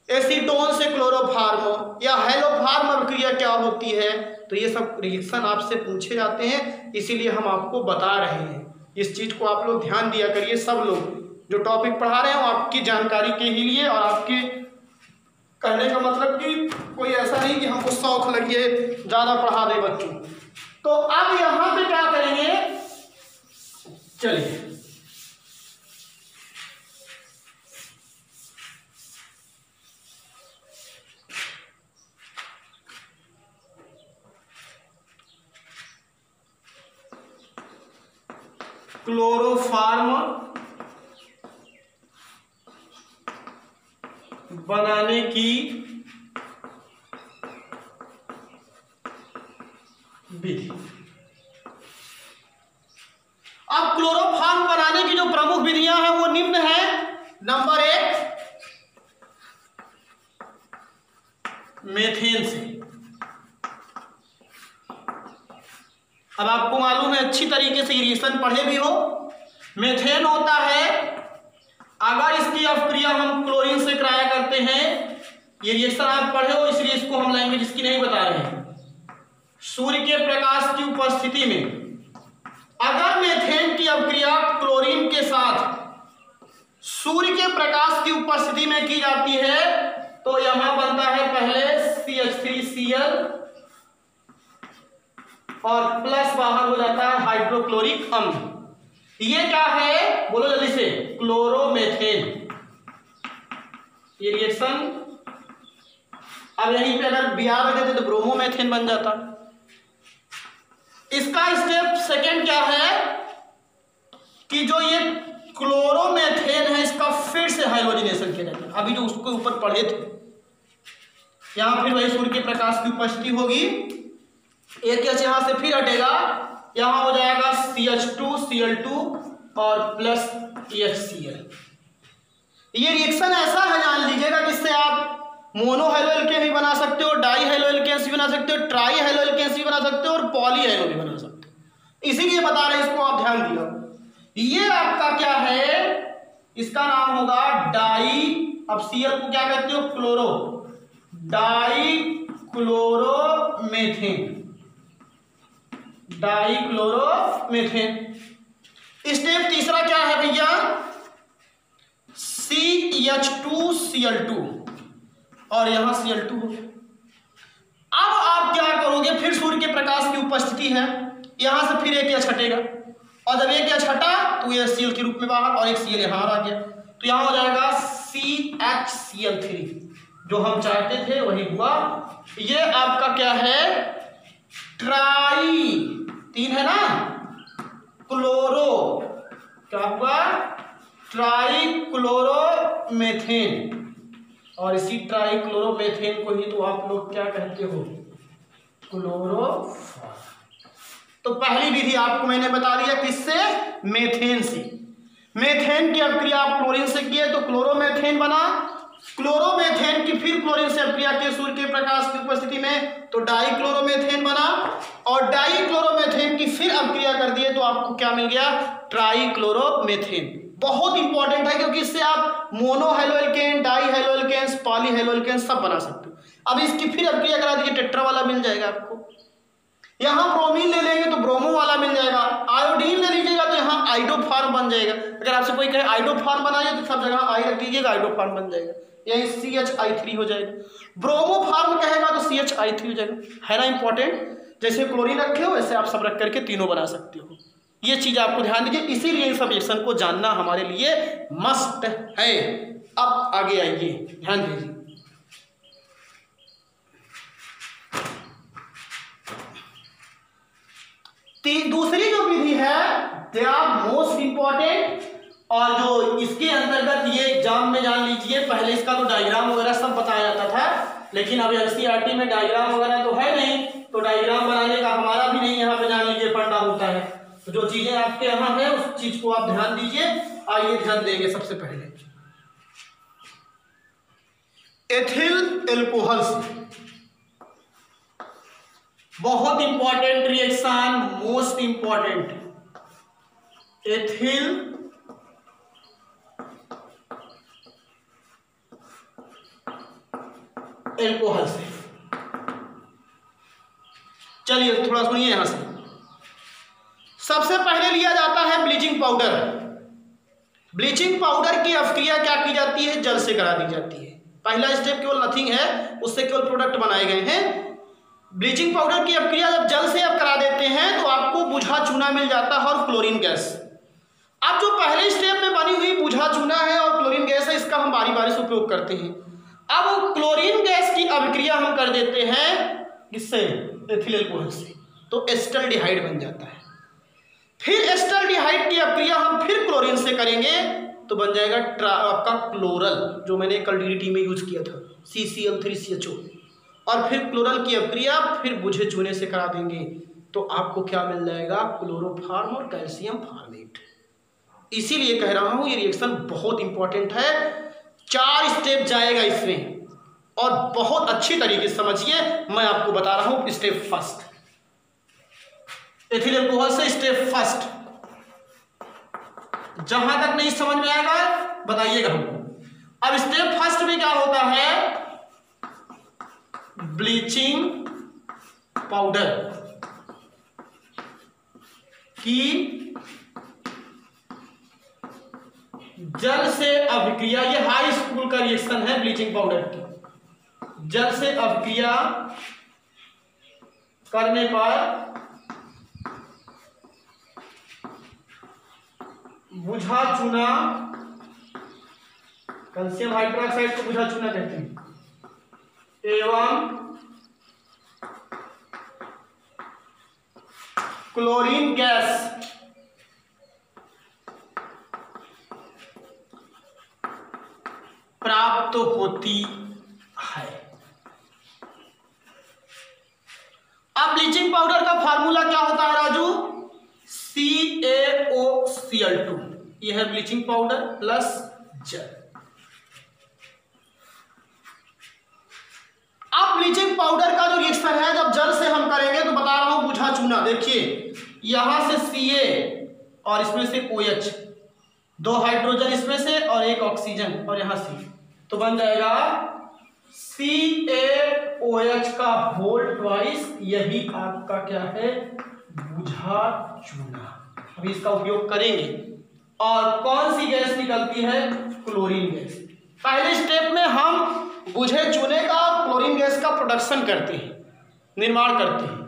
एसीटोन से क्लोरोफार्म या हेलोफार्म अभिक्रिया क्या होती है, तो ये सब रिएक्शन आपसे पूछे जाते हैं, इसीलिए हम आपको बता रहे हैं। इस चीज को आप लोग ध्यान दिया करिए, सब लोग जो टॉपिक पढ़ा रहे हैं वो आपकी जानकारी के ही लिए, और आपके कहने का मतलब कि कोई ऐसा नहीं कि हमको शौक लगे ज्यादा पढ़ा दे बच्चों। तो अब यहां पे क्या करेंगे, चलिए क्लोरोफार्म बनाने की विधि। अब क्लोरोफार्म बनाने की जो प्रमुख विधियां हैं वो निम्न है। नंबर 1, मेथेन से। अब आपको मालूम है, अच्छी तरीके से रिएक्शन पढ़े भी हो, मेथेन होता है, अगर इसकी अपक्रिया हम क्लोरीन से कराया करते हैं, ये रिएक्शन आप पढ़े हो इसलिए इसको हम लैंग्वेज इसकी नहीं बता रहे हैं। सूर्य के प्रकाश की उपस्थिति में अगर मेथेन की अपक्रिया क्लोरीन के साथ सूर्य के प्रकाश की उपस्थिति में की जाती है, तो यहां बनता है पहले CH3Cl और प्लस बाहर हो जाता है हाइड्रोक्लोरिक अम्ल। ये क्या है, बोलो जल्दी से, क्लोरोमेथेन। ये रिएक्शन अब यहीं पे अगर Br रख देते तो ब्रोमोमेथेन बन जाता। इसका स्टेप सेकंड क्या है कि जो ये क्लोरोमेथेन है इसका फिर से हाइड्रोजनेशन किया जाता है। अभी जो उसके ऊपर पढ़े थे, यहां फिर वही सूर्य के प्रकाश की उपस्थिति होगी, एक H यहां से फिर हटेगा, यहां हो जाएगा CH2Cl2 और प्लस HCl। ये रिएक्शन ऐसा है, जान लीजिएगा, जिससे आप मोनो हेलोएल्केन भी बना सकते हो, डाई हेलोएल्केन्स भी बना सकते हो, ट्राई हेलोएल्केन्स भी बना सकते हो और पॉली हेलो भी बना सकते हो। इसीलिए बता रहे हैं, इसको आप ध्यान दिया। ये आपका क्या है, इसका नाम होगा डाई, अब Cl को क्या कहते हो, chloro, di chloromethane, di chloromethane. Step तीसरा क्या है भैया, CH2Cl2 और यहां Cl2 हो गया। अब आप क्या करोगे, फिर सूर्य के प्रकाश की उपस्थिति है, यहां से फिर एक H हटेगा, और जब एक H हटा तो ये Cl के रूप में बाहर, और एक Cl यहां आ गया, तो यहां हो जाएगा CHCl3, जो हम चाहते थे वही हुआ। ये आपका क्या है, ट्राई, 3 है ना, क्लोरो, क्या हुआ, ट्राई क्लोरोमेथेन। और इसी ट्राई क्लोरोमेथेन को ही तो आप लोग क्या कहते हो, क्लोरोफार्म। तो पहली विधि आपको मैंने बता दिया, किससे, मेथेन से। मेथेन की अपक्रिया आप क्लोरीन से किए तो क्लोरोमेथेन बना, क्लोरोमेथेन की फिर क्लोरीन से अपक्रिया की सूर्य के प्रकाश की उपस्थिति में तो डाई क्लोरोमेथेन बना, और डाई क्लोरोमेथेन की फिर अपक्रिया कर दिए तो आपको क्या मिल गया, ट्राई क्लोरोमेथेन। बहुत इंपॉर्टेंट है, क्योंकि इससे आप mono haloalkane, di haloalkanes, poly haloalkanes सब बना सकते हो। अब इसकी फिर अपक्रिया करा दीजिए, टेट्रा वाला मिल जाएगा आपको। यहां ब्रोमीन ले लेंगे तो ब्रोमो वाला मिल जाएगा, आयोडीन ले लीजिएगा तो यहां आइडोफार्म बन जाएगा। अगर आपसे कोई कहे आइडोफार्म बनाइए तो सब जगह आई रख लीजिएगा, आइडोफार्म बन जाएगा, यही CHI3 हो जाएगा। ब्रोमोफार्म कहेगा तो CHI3 हो जाएगा, है ना इंपॉर्टेंट। जैसे क्लोरीन रखे हो वैसे आप सब रख करके तीनों बना सकते हो। ये चीज आपको ध्यान दीजिए, इसीलिए इन सब रिएक्शन को जानना हमारे लिए मस्ट है। अब आगे आइए, ध्यान दीजिए। दूसरी जो विधि है दे आर मोस्ट इंपॉर्टेंट, और जो इसके अंतर्गत ये एग्जाम में जान लीजिए, पहले इसका तो डायग्राम वगैरह सब बताया जाता था, लेकिन अब NCERT में डायग्राम वगैरह तो है नहीं, तो डायग्राम बनाने का हमारा भी नहीं यहाँ पे जान लीजिए पढ़ना होता है। तो जो चीजें आपके यहाँ है उस चीज को आप ध्यान दीजिए। आइए ध्यान देंगे, सबसे पहले एथिल एल्कोहल से, बहुत important reaction, most important, ethyl alcohol से। चलिए थोड़ा सुनिए यहां से। सबसे पहले लिया जाता है ब्लीचिंग पाउडर। ब्लीचिंग पाउडर की अभिक्रिया क्या की जाती है? जल से करा दी जाती है। पहला स्टेप केवल नथिंग है, उससे केवल प्रोडक्ट बनाए गए हैं। ब्लीचिंग पाउडर की अभिक्रिया जब जल से आप करा देते हैं तो आपको बुझा चूना मिल जाता है और क्लोरीन गैस। अब जो पहले स्टेप में बनी हुई बुझा चूना है और क्लोरीन गैस है, इसका हम बारी बारी से उपयोग करते हैं। अब क्लोरीन गैस की अभिक्रिया हम कर देते हैं किससे? एथिल अल्कोहल से, तो एस्टल्डिहाइड बन जाता है। फिर एस्टल्डिहाइड की अभिक्रिया हम फिर क्लोरीन से करेंगे तो बन जाएगा आपका क्लोरल, जो मैंने कल डीडीटी में यूज किया था, CCl3CHO। और फिर क्लोरल की अभिक्रिया फिर बुझे चूने से करा देंगे तो आपको क्या मिल जाएगा? क्लोरोफॉर्म और कैल्शियम फॉर्मेट। इसीलिए कह रहा हूं ये रिएक्शन बहुत इंपॉर्टेंट है। 4 स्टेप जाएगा इसमें और बहुत अच्छी तरीके से समझिए। मैं आपको बता रहा हूं स्टेप फर्स्ट, एथिल अल्कोहल से स्टेप फर्स्ट। जहां तक नहीं समझ में आएगा बताइएगा हमको। अब स्टेप फर्स्ट में क्या होता है? ब्लीचिंग पाउडर की जल से अभिक्रिया, ये हाई स्कूल का रिएक्शन है। ब्लीचिंग पाउडर की जल से अभिक्रिया करने पर बुझा चूना, कैल्शियम हाइड्रोक्साइड को बुझा चूना कहते हैं, एवं क्लोरीन गैस प्राप्त होती है। अब ब्लीचिंग पाउडर का फार्मूला क्या होता है राजू? CaOCl2। यह है ब्लीचिंग पाउडर प्लस जल। अब ब्लीचिंग पाउडर का जो रिएक्शन है जब जल से हम करेंगे तो बता रहा हूं बुझा चूना। देखिए यहां से Ca और इसमें से OH, 2 हाइड्रोजन इसमें से और 1 ऑक्सीजन और यहां C, तो बन जाएगा CaOH का होल ट्वाइस। यही आपका क्या है? बुझा चूना। अभी इसका उपयोग करेंगे और कौन सी गैस निकलती है? Chlorine gas. पहले स्टेप में हम बुझे चूने का और क्लोरीन गैस का प्रोडक्शन करते हैं, निर्माण करते हैं।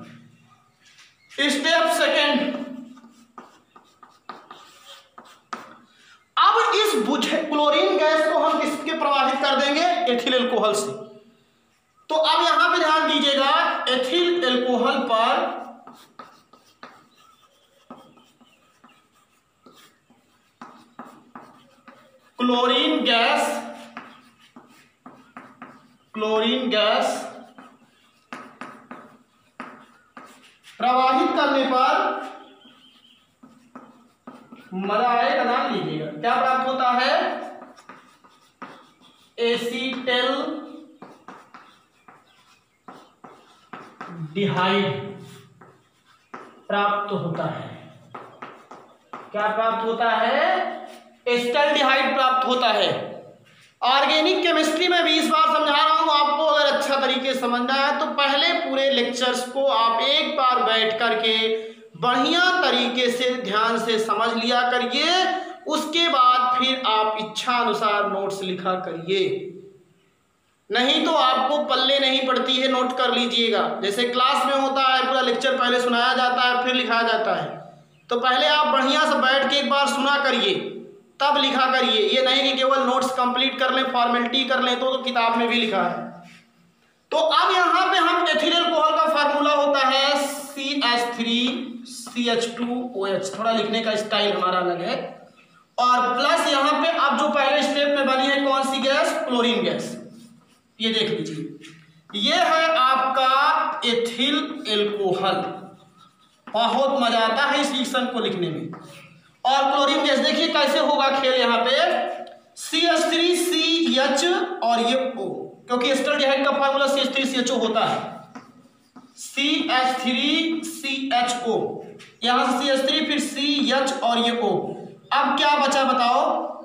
स्टेप सेकेंड, अब इस बुझे क्लोरीन गैस को हम किसके प्रवाहित कर देंगे? एथिल अल्कोहल से। तो अब यहां पे ध्यान दीजिएगा, एथिल अल्कोहल पर क्लोरीन गैस प्रवाहित करने पर मलाए का नाम लीजिएगा, क्या प्राप्त होता है? एसीटेल डिहाइड प्राप्त होता है। क्या प्राप्त होता है? एस्टल्डिहाइड प्राप्त होता है। ऑर्गेनिक केमिस्ट्री में भी इस बार समझा रहा हूं आपको, अगर अच्छा तरीके से समझना है तो पहले पूरे लेक्चर्स को आप एक बार बैठ करके बढ़िया तरीके से ध्यान से समझ लिया करिए। उसके बाद फिर आप इच्छा अनुसार नोट्स लिखा करिए, नहीं तो आपको पल्ले नहीं पड़ती है। नोट कर लीजिएगा, जैसे क्लास में होता है पूरा लेक्चर पहले सुनाया जाता है फिर लिखाया जाता है, तो पहले आप बढ़िया से बैठ के एक बार सुना करिए तब लिखा करिए। ये नहीं कि केवल नोट्स कंप्लीट कर लें, फॉर्मेलिटी कर लें, तो किताब में भी लिखा है। तो अब यहाँ पे हम एथिल अल्कोहल का फार्मूला होता है CH3CH2OH, थोड़ा लिखने का स्टाइल हमारा अलग है। और प्लस यहाँ पे अब जो पहले स्टेप में बनी है कौन सी गैस? Chlorine gas. ये देख लीजिए, ये है आपका एथिल अल्कोहल। बहुत मजा आता है इस रिएक्शन को लिखने में। और क्लोरीन गैस देखिए कैसे होगा खेल, यहाँ पे CH3CH और ये O, क्योंकि एस्टल्डिहाइड का फार्मूला CH3CHO होता है, CH3CHO, यहां से CH3 फिर CH और ये O। अब क्या बचा बताओ?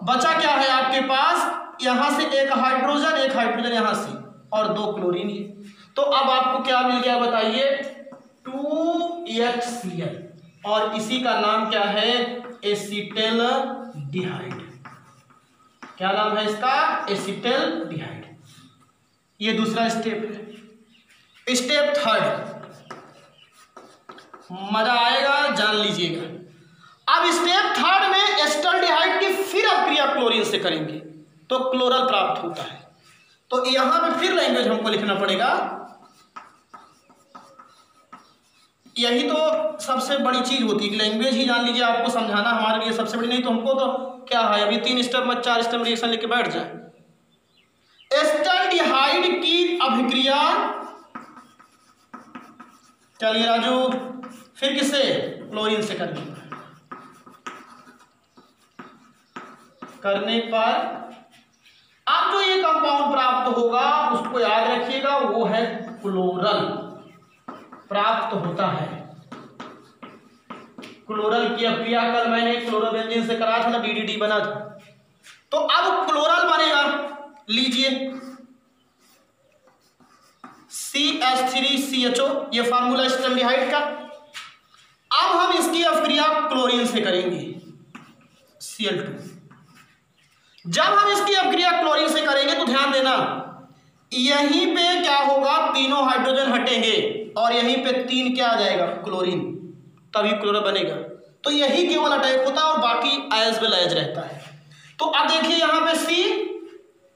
बचा क्या है आपके पास? यहां से एक हाइड्रोजन यहां से, और 2 क्लोरीन ये। तो अब आपको क्या मिल गया बताइए, 2HCl, और इसी का नाम क्या है, एसिटल्डिहाइड। क्या नाम है इसका, एसिटल्डिहाइड। ये दूसरा स्टेप है। स्टेप थर्ड, मजा आएगा, जान लीजिएगा। अब स्टेप थर्ड में एसिटल्डिहाइड की फिर अपक्रिया क्लोरीन से करेंगे तो क्लोरल प्राप्त होता है। तो यहां पे फिर लैंग्वेज हमको लिखना पड़ेगा। यही तो सबसे बड़ी चीज होती है कि लैंग्वेज ही जान लीजिए, आपको समझाना हमारे लिए सबसे बड़ी, नहीं तो हमको तो क्या है अभी 3 स्टेप में 4 स्टेप रिएक्शन लेके बैठ जाए। एसिटल्डिहाइड की अभिक्रिया, चलिए राजू, फिर किससे, क्लोरीन से करने पर अब जो ये कंपाउंड प्राप्त होगा उसको याद रखिएगा, वो है क्लोरल प्राप्त होता है। क्लोरल की अपक्रिया कल मैंने क्लोरोबेंजीन से करा था ना, DDT बना था। तो अब क्लोरल बनेगा, लीजिए CH3CHO, ये फार्मूला एसिटल्डिहाइड का। अब हम इसकी अपक्रिया क्लोरीन से करेंगे, Cl2। जब हम इसकी अपक्रिया क्लोरीन से करेंगे तो ध्यान देना, यहीं पे क्या होगा, तीनों हाइड्रोजन हटेंगे और यहीं पे 3 क्या आ जाएगा, क्लोरीन, तभी क्लोरल बनेगा। तो यही केवल अटैक होता है और बाकी एज वेल एज रहता है। तो अब देखिए यहां पे C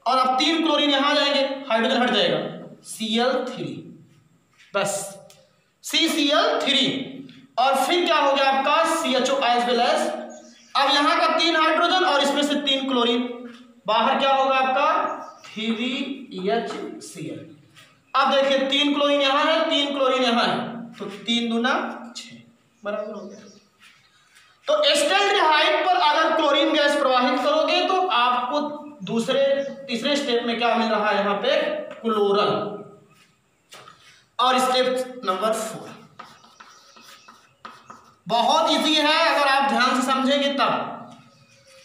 और अब 3 क्लोरीन यहां जाएंगे, हाइड्रोजन हट जाएगा, Cl3, बस CCl3, और फिर क्या हो गया आपका CHO एज वेल एज। अब यहां का 3 हाइड्रोजन और इसमें से 3 क्लोरीन, बाहर क्या होगा आपका 3HCl। अब देखिए 3 क्लोरीन यहां है, 3 क्लोरीन यहां है, तो 3 दूना 6 बराबर हो गया। तो एसिटल्डिहाइड पर अगर क्लोरीन गैस प्रवाहित करोगे तो आपको तीसरे स्टेप में क्या मिल रहा है, यहां पे क्लोरल। और स्टेप नंबर 4 बहुत इजी है अगर आप ध्यान से समझेंगे तब।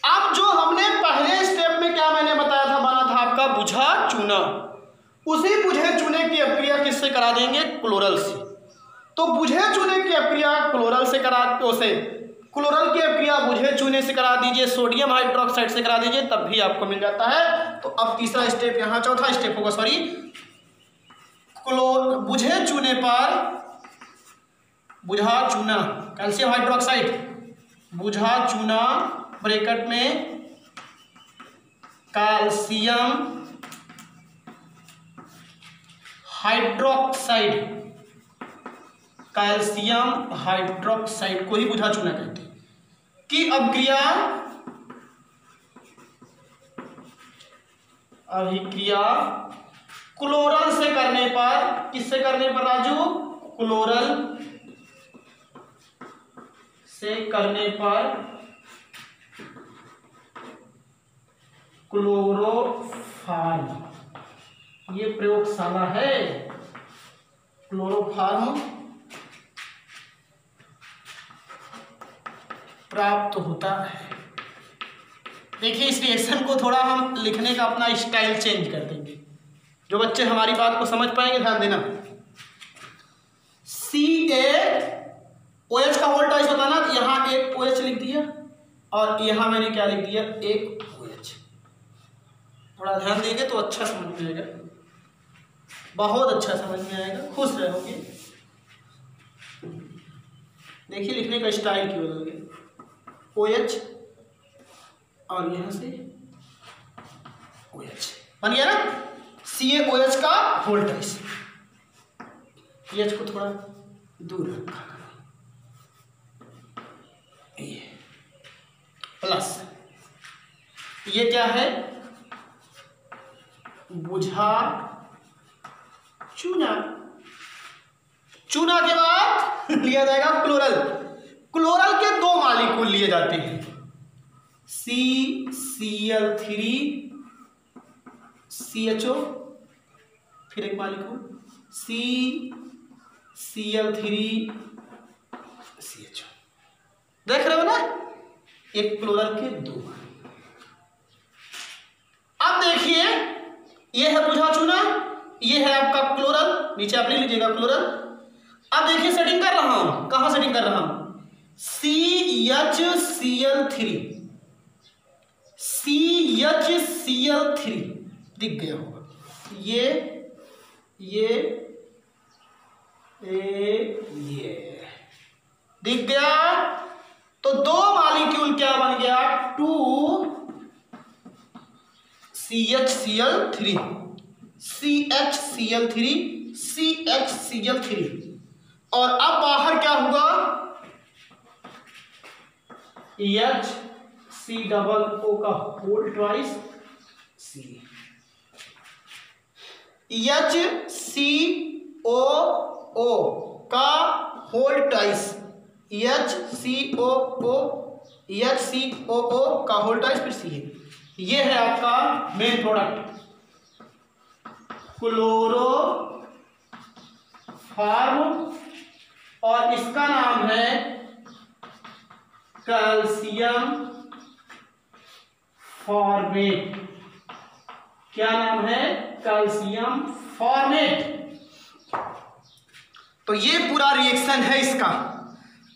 अब जो हमने पहले स्टेप में क्या मैंने बताया था, बना था आपका बुझा चूना, उसी बुझे चूने की अपक्रिया किससे करा देंगे, क्लोरल से। तो बुझे चूने की अपक्रिया क्लोरल से करा, उसे क्लोरल की अपक्रिया बुझे चूने से करा दीजिए, सोडियम हाइड्रोक्साइड से करा दीजिए, तब भी आपको मिल जाता है। तो अब तीसरा स्टेप यहाँ, चौथा स्टेप होगा सॉरी, बुझे चूने पर बुझा चूना कैल्शियम हाइड्रोक्साइड, बुझा चूना ब्रैकेट में कैल्शियम हाइड्रोक्साइड, कैल्शियम हाइड्रोक्साइड को ही बुझा चूना कहते हैं, की अभिक्रिया क्लोरल से करने पर, किससे करने पर राजू, क्लोरल से करने पर क्लोरोफार्म, ये प्रयोगशाला है, क्लोरोफार्म प्राप्त होता है। देखिए इस रिएक्शन को थोड़ा हम लिखने का अपना स्टाइल चेंज कर देंगे, जो बच्चे हमारी बात को समझ पाएंगे ध्यान देना। CaOH का होल ट्वाइस होता है ना, तो यहाँ एक OH लिख दिया और यहाँ मैंने क्या लिख दिया, एक OH। थोड़ा ध्यान देंगे तो अच्छा समझ में आएगा, बहुत अच्छा समझ में आएगा, खुश रहोगे। देखिए लिखने का स्टाइल क्यों बदल गया, OH और यहाँ से OH बन गया ना, CaOH का होल ट्वाइस। OH को थोड़ा दूर रखा ये प्लस, ये क्या है, बुझा चूना। चूना के बाद लिया जाएगा क्लोरल। क्लोरल के 2 मॉलिक्यूल लिए जाते हैं, CCl3CHO, फिर एक मॉलिक्यूल CCl3CHO, देख रहे हो ना, एक क्लोरल के 2। अब देखिए ये है बुझा चूना, आपका क्लोरल, नीचे आप लिख लीजिएगा क्लोरल। अब देखिए सेटिंग कर रहा हूं, कहां सेटिंग कर रहा हूं, CHCl3, CHCl3 दिख गया होगा, ये दिख गया। तो दो मॉलिक्यूल क्या बन गया, 2CHCl3, CHCl3 और अब बाहर क्या हुआ, HCOO का होल ट्वाइस C, HCOO का होल ट्वाइस, HCOO का होल ट्वाइस फिर C है। ये है आपका मेन प्रोडक्ट क्लोरोफॉर्म और इसका नाम है कैल्शियम फॉर्मेट। क्या नाम है, कैल्शियम फॉर्मेट। तो ये पूरा रिएक्शन है इसका।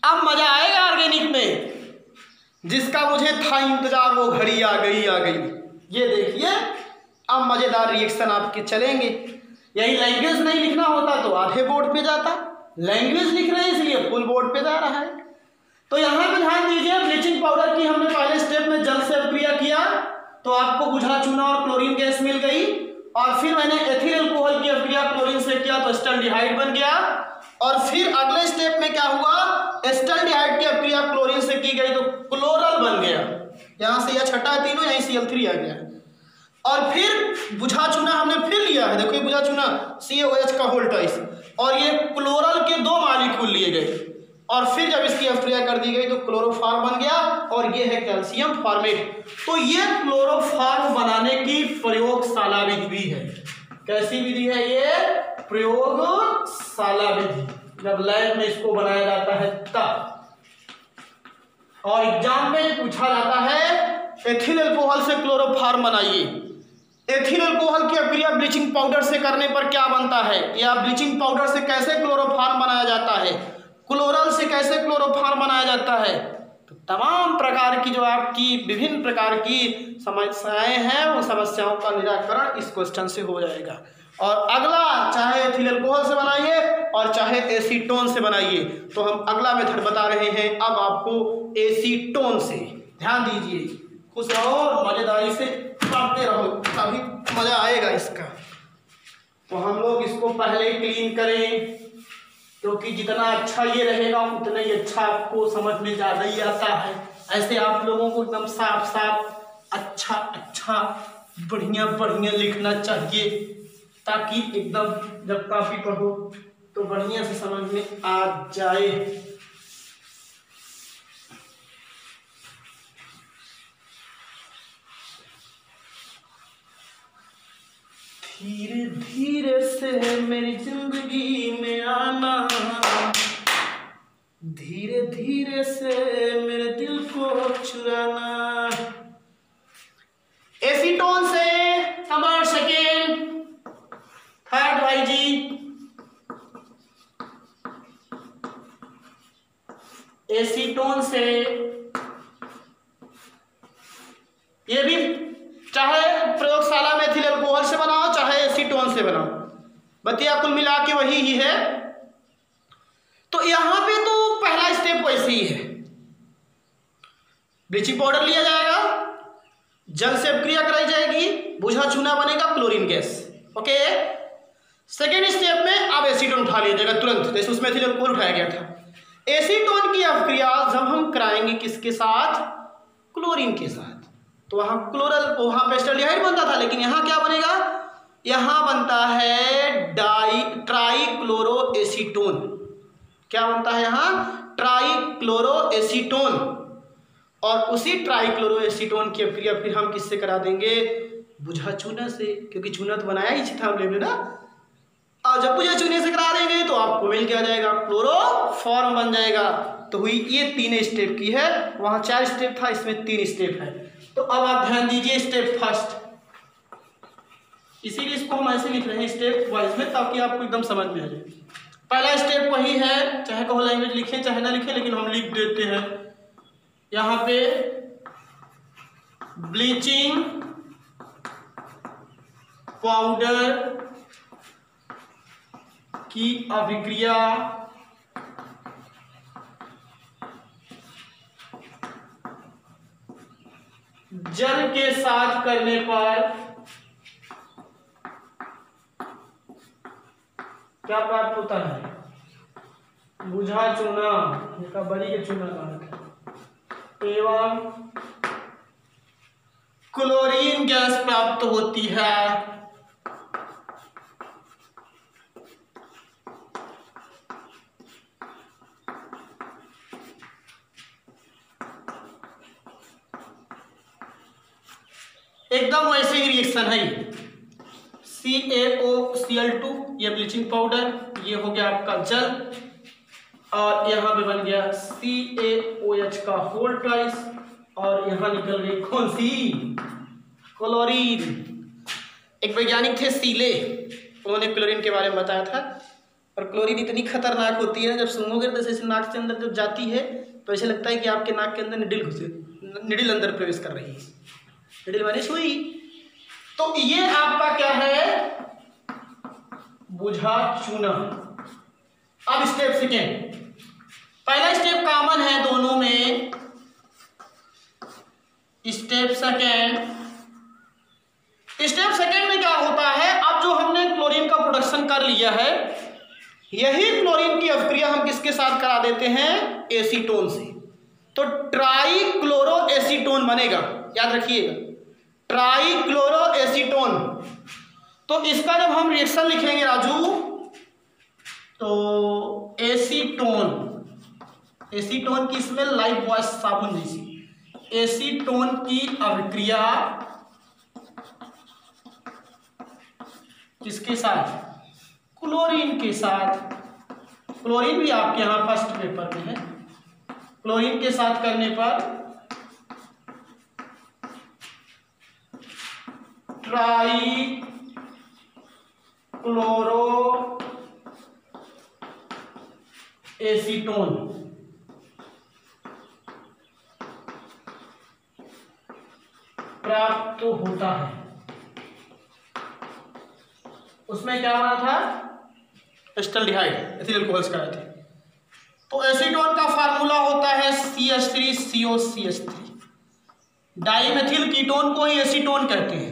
अब मजा आएगा ऑर्गेनिक में, जिसका मुझे था इंतजार वो घड़ी आ गई। ये देखिए अब मजेदार रिएक्शन आपके चलेंगे। यही लैंग्वेज नहीं लिखना होता तो आधे बोर्ड पे जाता, लैंग्वेज लिख रहे हैं इसलिए फुल बोर्ड पे जा रहा है। तो यहाँ पे ध्यान दीजिए, ब्लीचिंग पाउडर की हमने पहले स्टेप में जल से अभिक्रिया किया तो आपको बुझा चूना और क्लोरीन गैस मिल गई, और फिर मैंने एथिल अल्कोहल की अभिक्रिया क्लोरीन से किया तो एस्टल्डिहाइड बन गया, और फिर अगले स्टेप में क्या हुआ, एस्टल्डिहाइड की अभिक्रिया क्लोरीन से की गई तो क्लोरल बन गया। यहाँ से यह छठा तीनों, यहीं Cl3 आ गया। और फिर बुझा चूना हमने फिर लिया है, देखो ये बुझा चूना CaOH का होल ट्वाइस, और ये क्लोरल के दो मॉलिक्यूल लिए गए, और फिर जब इसकी अभिक्रिया कर दी गई तो क्लोरोफॉर्म बन गया, और ये है कैल्शियम फॉर्मेट। तो ये क्लोरोफॉर्म बनाने की प्रयोगशाला विधि भी है। कैसी विधि है ये, प्रयोगशाला विधि, जब लैब में इसको बनाया जाता है तब। और एग्जाम में पूछा जाता है एथिल अल्कोहल से क्लोरोफॉर्म बनाइए, एथिल अल्कोहल की अभिक्रिया ब्लीचिंग पाउडर से करने पर क्या बनता है, या ब्लीचिंग पाउडर से कैसे क्लोरोफॉर्म बनाया जाता है, क्लोरल से कैसे क्लोरोफॉर्म बनाया जाता है। तो तमाम प्रकार की जो आपकी विभिन्न प्रकार की समस्याएं हैं वो समस्याओं का निराकरण इस क्वेश्चन से हो जाएगा। और अगला चाहे एथिल अल्कोहल से बनाइए और चाहे एसीटोन से बनाइए, तो हम अगला मेथड बता रहे हैं अब आपको एसीटोन से। ध्यान दीजिए, खुश रहो और मजेदारी से पढ़ते रहो, तभी मजा आएगा इसका। तो हम लोग इसको पहले क्लीन करें, क्योंकि जितना अच्छा ये रहेगा उतना ही अच्छा आपको समझ में ज़्यादा ही आता है। ऐसे आप लोगों को एकदम साफ साफ अच्छा बढ़िया लिखना चाहिए, ताकि एकदम जब कॉपी पढ़ो तो बढ़िया से समझ में आ जाए। धीरे धीरे से मेरी जिंदगी में आना, धीरे धीरे से मेरे दिल को चुराना। एसीटोन से नंबर सेकेंड, थर्ड भाई जी, एसीटोन से ये भी चाहे प्रयोगशाला में एथिल अल्कोहल से बनाओ चाहे एसीटोन से बनाओ, बतिया कुल मिला के वही ही है। तो यहां पे तो पहला स्टेप वैसे ही है, ब्लीचिंग पाउडर लिया जाएगा, जल से अभिक्रिया कराई जाएगी, बुझा चूना बनेगा, chlorine gas. Okay, second step में अब एसीटोन उठा लिया जाएगा तुरंत, जैसे उसमें एथिल अल्कोहल उठाया गया था। एसीटोन की अभिक्रिया जब हम कराएंगे किसके साथ, क्लोरीन के साथ, तो वहां क्लोरल, वहां पे एस्टल्डिहाइड बनता था, लेकिन यहां क्या बनेगा, यहां बनता है ट्राइक्लोरोएसीटोन। क्या बनता है यहां, ट्राइक्लोरोएसीटोन। और उसी ट्राइक्लोरोएसीटोन की अभिक्रिया फिर हम किससे करा देंगे, बुझा चूना से, क्योंकि चूना तो बनाया ही था हमने ना। और जब बुझा चूने से करा देंगे तो आपको मिल क्या जाएगा, क्लोरोफॉर्म बन जाएगा। तो हुई ये 3 स्टेप की है, वहां 4 स्टेप था, इसमें 3 स्टेप है। तो अब आप ध्यान दीजिए, स्टेप फर्स्ट, इसीलिए इसको हम ऐसे लिख रहे हैं स्टेप वाइज में, ताकि आपको एकदम समझ में आ जाए। पहला स्टेप वही है, चाहे कहो लैंग्वेज लिखें चाहे ना लिखें, लेकिन हम लिख देते हैं। यहाँ पे ब्लीचिंग पाउडर की अभिक्रिया जल के साथ करने पर क्या प्राप्त होता है? बुझा चूना, बड़ी के चूना एवं क्लोरीन गैस प्राप्त होती है। एकदम वैसे ही रिएक्शन है। CaOCl2 ये ब्लीचिंग पाउडर, ये हो गया आपका जल, और यहाँ पे बन गया CaOH का होल ट्वाइस, और यहाँ निकल गई कौन सी? क्लोरीन। एक वैज्ञानिक थे सीले, उन्होंने क्लोरीन के बारे में बताया था। और क्लोरीन इतनी खतरनाक होती है, जब सूंघोगे तो जैसे नाक के अंदर जब जाती है तो ऐसे लगता है कि आपके नाक के अंदर निडिल अंदर प्रवेश कर रही है। निडिल माने सुई। तो ये आपका क्या है? बुझा चूना। अब स्टेप सेकेंड, पहला स्टेप कॉमन है दोनों में। स्टेप सेकेंड में क्या होता है? अब जो हमने क्लोरीन का प्रोडक्शन कर लिया है, यही क्लोरीन की अभिक्रिया हम किसके साथ करा देते हैं? एसीटोन से। तो ट्राइक्लोरो एसीटोन बनेगा, याद रखिएगा, ट्राइक्लोरो एसीटोन। तो इसका जब हम रिएक्शन लिखेंगे राजू, तो एसीटोन की स्मेल लाइफ बॉय साबुन जैसी। एसीटोन की अभिक्रिया किसके साथ? क्लोरीन के साथ। क्लोरीन भी आपके यहां फर्स्ट पेपर में है। क्लोरीन के साथ करने पर ट्राइक्लोरो एसीटोन प्राप्त होता है। उसमें क्या बना था? एस्टल्डिहाइड, एथिल अल्कोहल्स का थे। तो एसीटोन का फार्मूला होता है CH3COCH3। डाइमेथिल कीटोन को ही एसीटोन कहते हैं।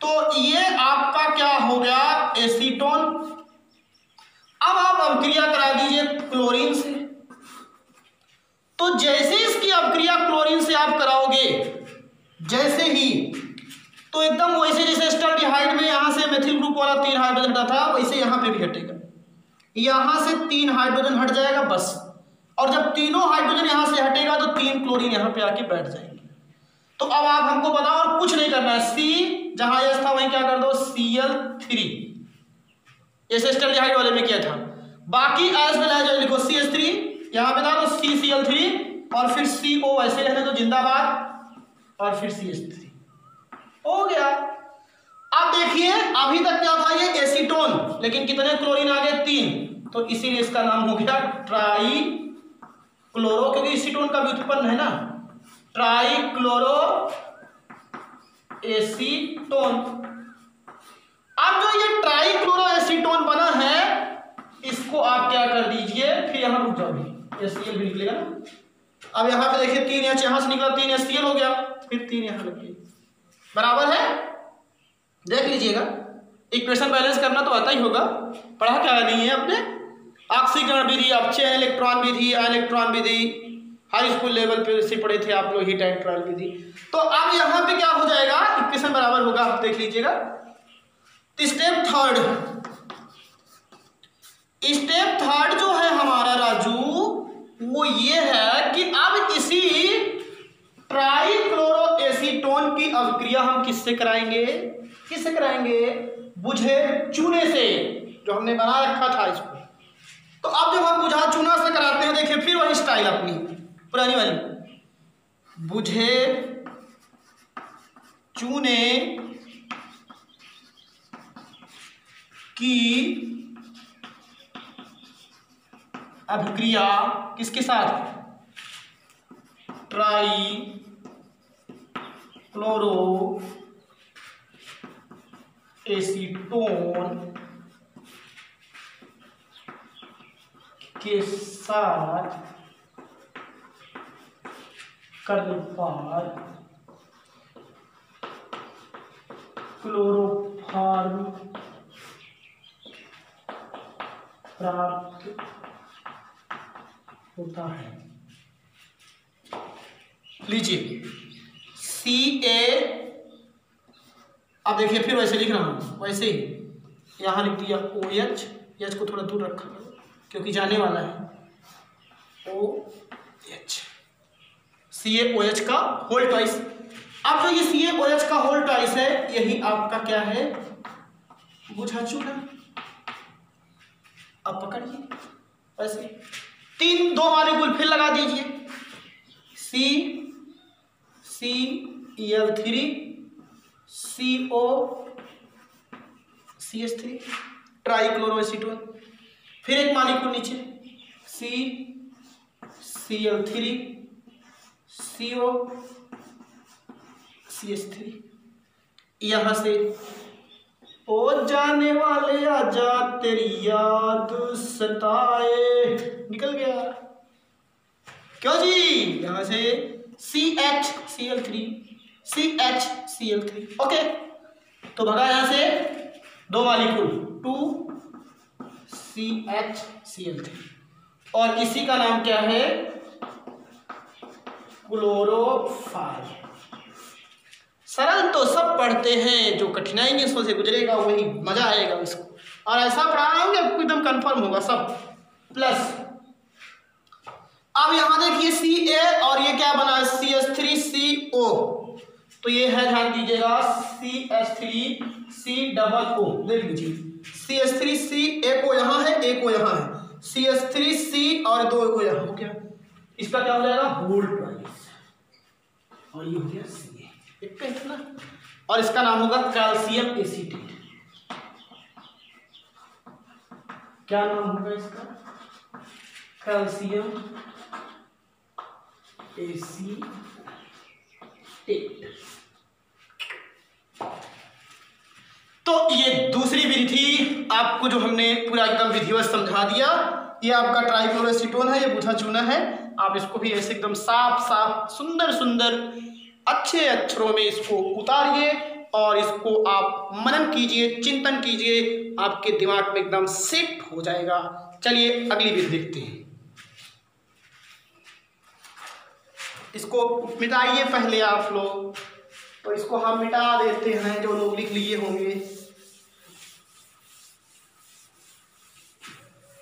तो ये आपका क्या हो गया? एसीटोन। अब आप अभिक्रिया करा दीजिए क्लोरीन से। तो जैसे इसकी अभिक्रिया क्लोरीन से आप कराओगे, जैसे ही, तो एकदम वैसे जैसे एस्टल्डिहाइड में यहां से मेथिल ग्रुप वाला 3 हाइड्रोजन हटा था, वैसे यहां पे भी हटेगा। यहां से 3 हाइड्रोजन हट जाएगा बस। और जब तीनों हाइड्रोजन यहां से हटेगा तो 3 क्लोरीन यहां पे आके बैठ जाएंगे। तो अब आप हमको बताओ, और कुछ नहीं करना है। C जहां एस था वहीं क्या कर दो? Cl3, जैसे एस्टल्डिहाइड वाले में किया था। बाकी एज वेल एज लिखो CH3, यहां पे था तो CCl3, और फिर CO वैसे रहने दो जिंदाबाद, और फिर CH3 हो गया। अब देखिए, अभी तक क्या था? ये एसीटोन, लेकिन कितने क्लोरीन आ गए? 3। तो इसीलिए इसका नाम हो गया ट्राइक्लोरो, क्योंकि एसीटोन का व्युत्पन्न है ना, ट्राइक्लोरो एसीटोन। अब जो ये ट्राइक्लोरो एसीटोन बना है, इसको आप क्या कर दीजिए, फिर यहां रुक जाओगे, HCl भी निकलेगा ना। अब यहां पे देखिए 3H यहां से निकला, 3 HCl हो गया, फिर 3 यहां लग गई, बराबर है। देख लीजिएगा, इक्वेशन बैलेंस करना तो आता ही होगा, पढ़ा क्या नहीं है आपने? ऑक्सीकरण विधि, अपचयन इलेक्ट्रॉन विधि, इलेक्ट्रॉन विधि, हाई स्कूल लेवल पे से पढ़े थे आप लोग, हीट एंड ट्रायल विधि। तो अब यहां पे क्या हो जाएगा? इक्वेशन बराबर होगा, आप देख लीजिएगा। स्टेप थर्ड जो है हमारा राजू, वो ये है कि अब इसी ट्राइक्लोरो एसीटोन की अभिक्रिया हम किससे कराएंगे? बुझे चूने से, जो हमने बना रखा था इसको। तो अब जब हम बुझा चूना से कराते हैं, देखिए फिर वही स्टाइल अपनी पुरानी वाली, बुझे चूने की अभिक्रिया किसके साथ, ट्राई क्लोरो एसीटोन के साथ करने पर क्लोरोफॉर्म प्राप्त होता है। लीजिए Ca, अब देखिए फिर वैसे लिख रहा हूँ, वैसे ही यहाँ लिख दिया OH, H को थोड़ा दूर रखा क्योंकि जाने वाला है, OH, CaOH का होल ट्वाइस। अब जो ये CaOH का होल ट्वाइस है, यही आपका क्या है, बुझा चुका। अब पकड़िए वैसे दो मॉलिक्यूल फिर लगा दीजिए, CCl3 COCH3 ट्राईक्लोरोएसीटोन, फिर एक मॉलिक्यूल नीचे CCl3 COCH3, यहां से ओ जाने वाले आजा तेरी याद सताए, निकल गया क्यों जी, यहां से CHCl3 CHCl3, ओके। तो भगा यहां से दो मॉलिक्यूल 2CHCl3, और इसी का नाम क्या है, क्लोरोफॉर्म। सरल तो सब पढ़ते हैं, जो कठिनाई इसमें से गुजरेगा वही मजा आएगा इसको, और ऐसा पढ़ाना होगा आपको एकदम कंफर्म होगा सब। प्लस अब यहां देखिए Ca और ये क्या बना है, CH3CO, तो ये है, ध्यान दीजिएगा, CH3COO, देख लीजिए CH3C, एक ओ यहाँ है, एक ओ यहाँ है, CH3C और दो ओ यहाँ, हो गया, इसका क्या हो जाएगा, होल ट्वाइस, और ये हो गया Ca, एक का इतना, और इसका नाम होगा कैल्शियम एसीटेट। क्या नाम होगा इसका, कैल्शियम एसीटेट। तो ये दूसरी विधि थी, आपको जो हमने पूरा एकदम विधिवत समझा दिया। ये आपका ट्राईक्लोरोएसीटोन है, ये बुझा चूना है, आप इसको भी ऐसे एकदम साफ साफ सुंदर सुंदर अच्छे अक्षरों में इसको उतारिए और इसको आप मनन कीजिए, चिंतन कीजिए, आपके दिमाग में एकदम सेट हो जाएगा। चलिए अगली विधि देखते हैं। इसको मिटाइए पहले आप लोग, तो इसको हम मिटा देते हैं, जो लोग लिख लिए होंगे।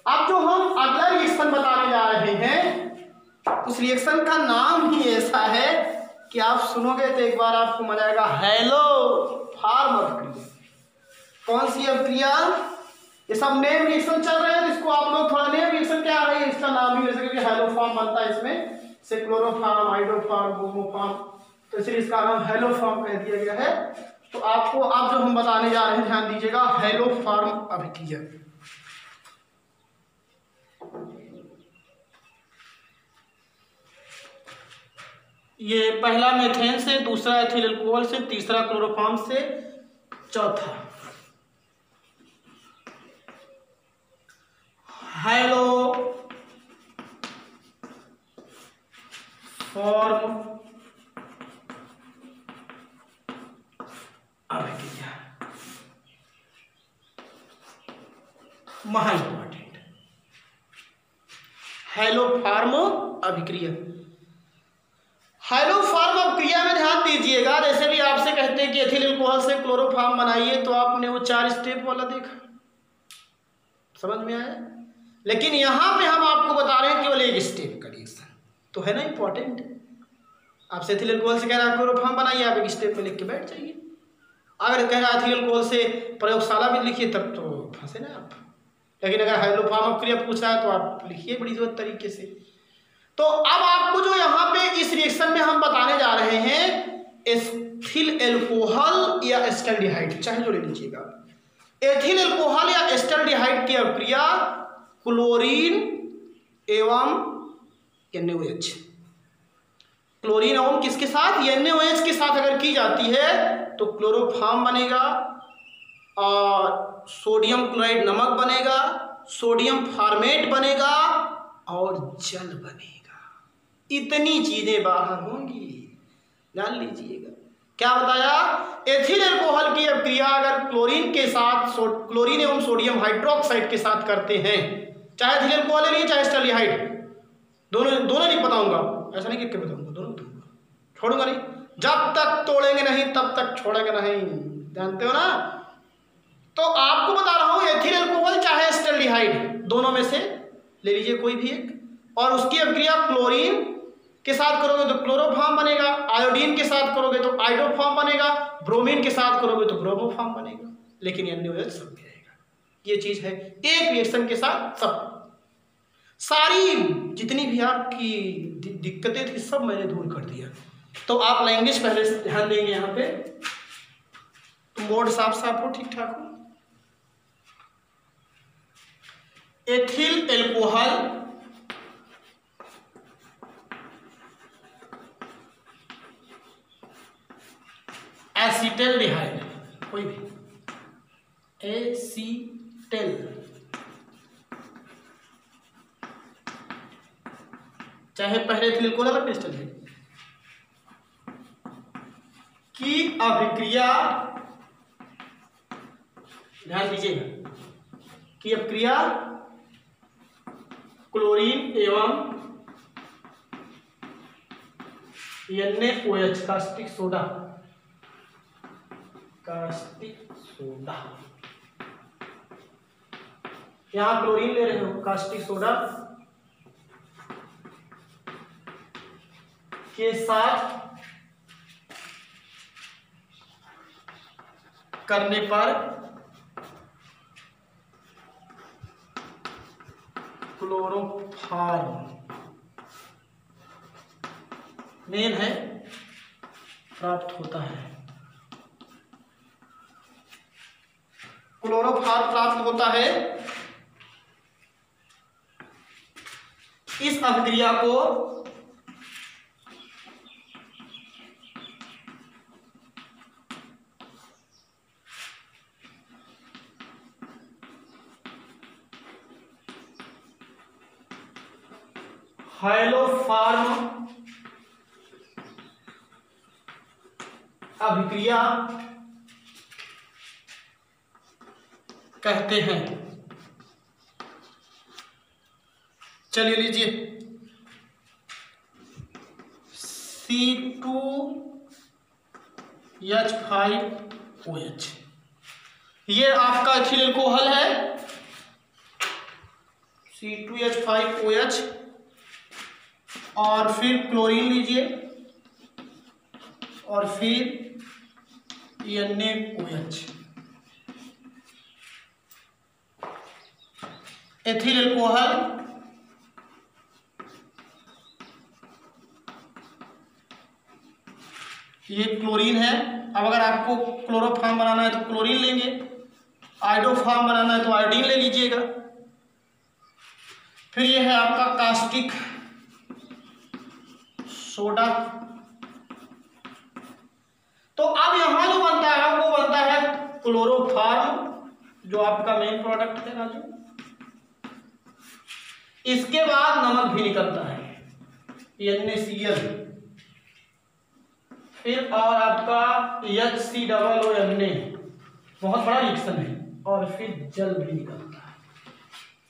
अब जो हम अगला रिएक्शन बताने जा रहे हैं, उस रिएक्शन का नाम ही ऐसा है कि आप सुनोगे तो एक बार आपको मजा आएगा। हैलोफॉर्म अभिक्रिया। कौन सी अभिक्रिया, ये सब नेम रिएक्शन चल रहे हैं, इसको आप लोग थोड़ा नेम रिएक्शन क्या है इसका नाम ही ले सके, हैलोफॉर्म बनता है इसमें से क्लोरोफॉर्म, हाइड्रोफॉर्म, ब्रोमोफॉर्म, तो इसलिए इसका नाम हैलोफॉर्म कह दिया गया है। तो आपको आप जो हम बताने जा रहे हैं, ध्यान दीजिएगा, हैलोफॉर्म अभिक्रिया। ये पहला मेथेन से, दूसरा एथिल अल्कोहल से, तीसरा क्लोरोफॉर्म से, चौथा हैलोफॉर्म अभिक्रिया, महा इंपॉर्टेंट, हैलोफॉर्म अभिक्रिया। हैलोफॉर्म अभिक्रिया में ध्यान दीजिएगा, जैसे भी आपसे कहते हैं कि एथिल अल्कोहल से क्लोरोफॉर्म बनाइए, तो आपने वो 4 स्टेप वाला देखा, समझ में आया। लेकिन यहां पे हम आपको बता रहे हैं केवल एक स्टेप का रिएक्शन, तो है ना इंपॉर्टेंट। आपसे एथिल अल्कोहल से कह रहा है क्लोरोफॉर्म बनाइए, आप एक स्टेप में लिख के बैठ जाइए। अगर कह रहा है एथिल अल्कोहल से प्रयोगशाला में लिखिए, तब तो फंसे ना आप। लेकिन अगर हैलोफॉर्म अभिक्रिया पूछ रहा है तो आप लिखिए बड़ी जोर तरीके से। तो अब आपको जो यहाँ पे इस रिएक्शन में हम बताने जा रहे हैं, एथिल अल्कोहल या एस्टल्डिहाइड, चाहे जो ले लीजिएगा, एथिल अल्कोहल या एस्टल्डिहाइड की अभिक्रिया क्लोरीन एवं NaOH, क्लोरीन एवं किसके साथ, NaOH के साथ अगर की जाती है तो क्लोरोफॉर्म बनेगा और सोडियम क्लोराइड नमक बनेगा, सोडियम फार्मेट बनेगा और जल बनेगा। इतनी चीजें बाहर होंगी, जान लीजिएगा। क्या बताया, एथिल अल्कोहल की अभिक्रिया अगर क्लोरीन के साथ क्लोरीन एवं सोडियम हाइड्रोक्साइड के साथ करते हैं, चाहे एथिल अल्कोहल नहीं चाहे एस्टल्डिहाइड, दोनों नहीं बताऊंगा, ऐसा नहीं कि बताऊंगा, दोनों बताऊंगा, छोड़ूंगा नहीं, जब तक तोड़ेंगे नहीं तब तक छोड़ेंगे नहीं, जानते हो ना। तो आपको बता रहा हूं एथिल अल्कोहल चाहे एस्टल्डिहाइड, दोनों में से ले लीजिए कोई भी एक, और उसकी अभिक्रिया क्लोरीन के साथ करोगे तो क्लोरोफॉर्म बनेगा, आयोडीन के साथ करोगे तो आइडोफॉर्म बनेगा, ब्रोमीन के साथ करोगे तो ब्रोमोफॉर्म बनेगा, लेकिन NaOH सब में रहेगा। ये चीज है, एक रिएक्शन के साथ सब, सारी जितनी भी आपकी दिक्कतें थी सब मैंने दूर कर दिया। तो आप लैंग्वेज पहले से ध्यान देंगे यहाँ पे, तो मोड साफ हो, ठीक ठाक हो। एथिल अल्कोहल एसिटल्डिहाइड, कोई भी एसिटल चाहे पहले एथिल अल्कोहल और एस्टल्डिहाइड की अभिक्रिया, ध्यान दीजिएगा, की अभिक्रिया क्लोरीन एवं NaOH कास्टिक सोडा, यहां क्लोरीन ले रहे हो, कास्टिक सोडा के साथ करने पर क्लोरोफॉर्म मेन है प्राप्त होता है, क्लोरोफॉर्म प्राप्त होता है। इस अभिक्रिया को हाइलोफॉर्म अभिक्रिया कहते हैं। चलिए लीजिए, C2H5OH, ये आपका एथिल अल्कोहल है, C2H5OH, और फिर क्लोरीन लीजिए और फिर NaOH, एथिल अल्कोहल ये क्लोरीन है। अब अगर आपको क्लोरोफॉर्म बनाना है तो क्लोरीन लेंगे, आइडोफॉर्म बनाना है तो आयोडीन ले लीजिएगा। फिर ये है आपका कास्टिक सोडा। तो अब यहां जो बनता है वो बनता है क्लोरोफॉर्म, जो आपका मेन प्रोडक्ट है राजू। इसके बाद नमक भी निकलता है NaCl, फिर और आपका HCOONA, बहुत बड़ा रिएक्शन है, और फिर जल भी निकलता है,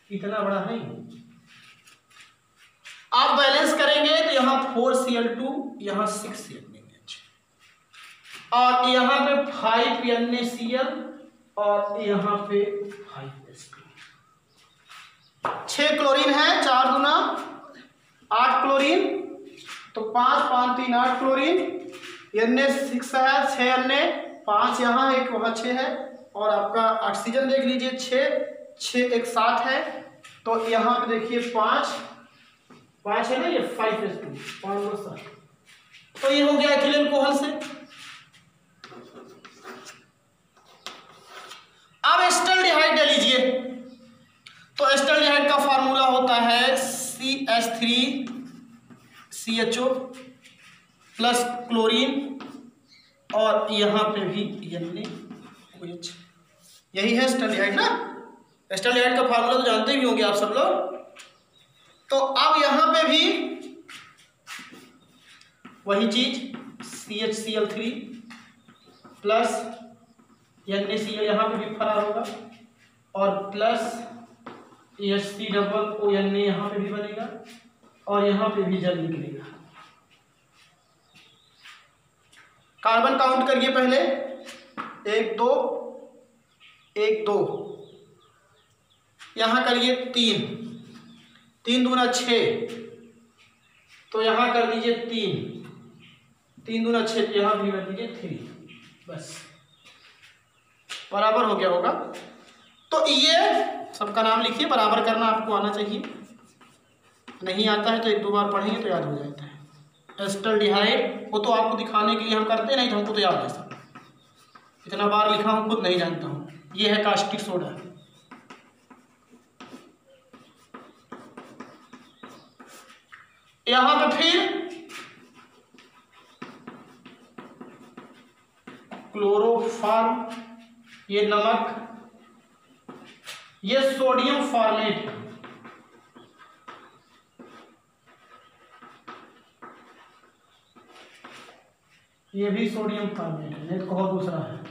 इतना बड़ा है। आप बैलेंस करेंगे तो यहाँ 4Cl2, यहाँ 6NaOH, और यहाँ पे 5 NaCl और यहाँ पे 5H2। 6 क्लोरीन है, 4 गुना 8 क्लोरीन, तो 5 5 3 8 क्लोरीन, Na6 है, 6 Na, 5 यहाँ, 1 वहाँ, 6 है, और आपका ऑक्सीजन देख लीजिए 6 1 7 है, तो यहाँ पे देखिए 5 है ना, ये 5H2, 5 7, तो ये हो गया एथिल अल्कोहल से। अब प्लस क्लोरीन और यहाँ पे भी NaOH। यही है एसिटाल्डिहाइड ना। एसिटाल्डिहाइड का फार्मूला तो जानते भी होंगे आप सब लोग। तो अब यहाँ पे भी वही चीज CHCl3 प्लस NaCl यहाँ पे भी फरार होगा और प्लस HCOONA यहाँ पे भी बनेगा और यहाँ पे भी जल निकलेगा। कार्बन काउंट करिए पहले, 1 2 1 2, यहाँ करिए 3 3 दूना 6, तो यहाँ कर दीजिए 3 3 दूना 6, तो यहाँ भी कर दीजिए 3, बस बराबर हो गया होगा। तो ये सबका नाम लिखिए, बराबर करना आपको आना चाहिए। नहीं आता है तो 1 2 बार पढ़ेंगे तो याद हो जाता है। एसिटाल्डिहाइड वो तो आपको दिखाने के लिए हम करते नहीं, तो हमको तो याद है सब। इतना बार लिखा हूँ खुद नहीं जानता हूँ। ये है कास्टिक सोडा। यहाँ पे फिर क्लोरोफॉर्म, ये नमक, ये सोडियम फॉर्मेट, ये भी सोडियम फॉर्मेट है, नहीं तो कहो दूसरा है।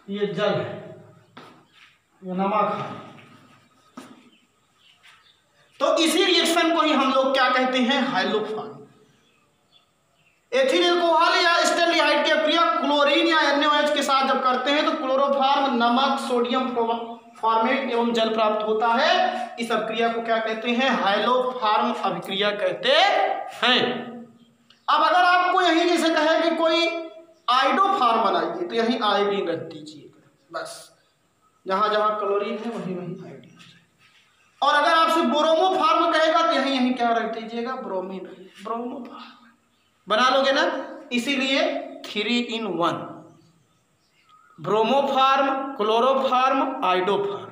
ये जल है, ये नमक है। तो इसी रिएक्शन को ही हम लोग क्या कहते हैं, हाइलोफॉर्म। एथिल अल्कोहल या एसिटाल्डिहाइड की क्रिया क्लोरीन या NaOH के साथ जब करते हैं तो क्लोरोफॉर्म, नमक, सोडियम फॉर्मेट एवं जल प्राप्त होता है। इस अभिक्रिया को क्या कहते हैं, हाइलोफॉर्म अभिक्रिया कहते हैं। अब अगर आपको यही जैसे कहे कि कोई आइडोफॉर्म बनाइए तो यही आयोडीन रख दीजिएगा, बस जहां जहां क्लोरीन है वहीं वहीं आयोडीन। और अगर आपसे ब्रोमोफॉर्म कहेगा तो यहीं यहीं क्या रख दीजिएगा, ब्रोमीन, ब्रोमोफॉर्म बना लोगे ना। इसीलिए 3 in 1, bromoform, chloroform, iodoform.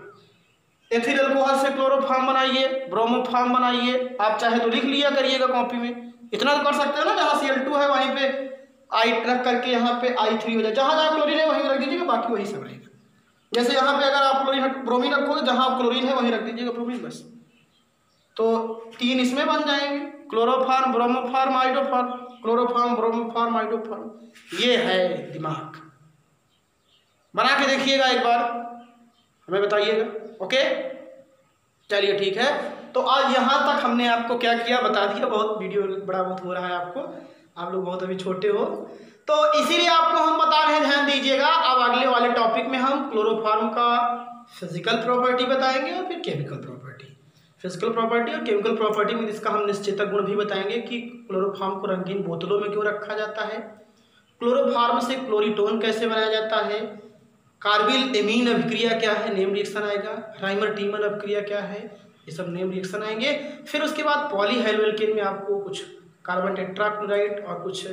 Ethyl alcohol से क्लोरोफॉर्म बनाइए, ब्रोमोफॉर्म बनाइए। आप चाहे तो लिख लिया करिएगा कॉपी में, इतना तो कर सकते हो ना। जहाँ Cl2 है वहीं पे आई रख करके यहाँ पे I3 हो जाए। जहाँ जहाँ क्लोरीन है वहीं रख दीजिएगा, बाकी वही सब रहेगा। जैसे यहाँ पे अगर आप क्लोरीन ब्रोमीन रखोगे, जहाँ आप क्लोरीन है वहीं रख दीजिएगा ब्रोमीन, बस। तो 3 इसमें बन जाएंगे, chloroform, bromoform, iodoform, chloroform, bromoform, iodoform. ये है दिमाग। बना के देखिएगा एक बार, हमें बताइएगा। ओके, चलिए ठीक है। तो आज यहाँ तक हमने आपको क्या किया बता दिया। बहुत वीडियो बड़ा बहुत हो रहा है आपको, आप लोग बहुत अभी छोटे हो, तो इसीलिए आपको हम बता रहे हैं, ध्यान दीजिएगा। अब अगले वाले टॉपिक में हम क्लोरोफॉर्म का फिजिकल प्रॉपर्टी बताएंगे और फिर केमिकल प्रॉपर्टी। फिजिकल प्रॉपर्टी और केमिकल प्रॉपर्टी में इसका हम निश्चेतक गुण भी बताएंगे कि क्लोरोफॉर्म को रंगीन बोतलों में क्यों रखा जाता है, क्लोरोफॉर्म से क्लोरीटोन कैसे बनाया जाता है, कार्बिल एमीन अभिक्रिया क्या है, नेम रिएक्शन आएगा, राइमर टीमन अभिक्रिया क्या है, ये सब नेम रिएक्शन आएंगे। फिर उसके बाद पॉलीहाइड्रोएल्केन में आपको कुछ कार्बन टेट्राक्लोराइड और कुछ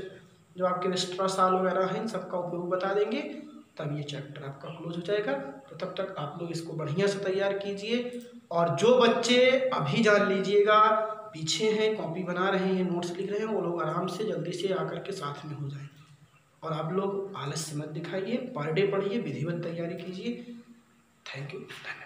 जो आपके रेस्ट्रासाल वगैरह हैं, इन सबका उपयोग बता देंगे। तब ये चैप्टर आपका क्लोज हो जाएगा। तो तब तक आप लोग इसको बढ़िया से तैयार कीजिए। और जो बच्चे अभी जान लीजिएगा पीछे हैं, कॉपी बना रहे हैं, नोट्स लिख रहे हैं, वो लोग आराम से जल्दी से आकर के साथ में हो जाएं। और आप लोग आलस्य मत दिखाइए, पर डे पढ़िए, विधिवत तैयारी कीजिए। थैंक यू, धन्यवाद।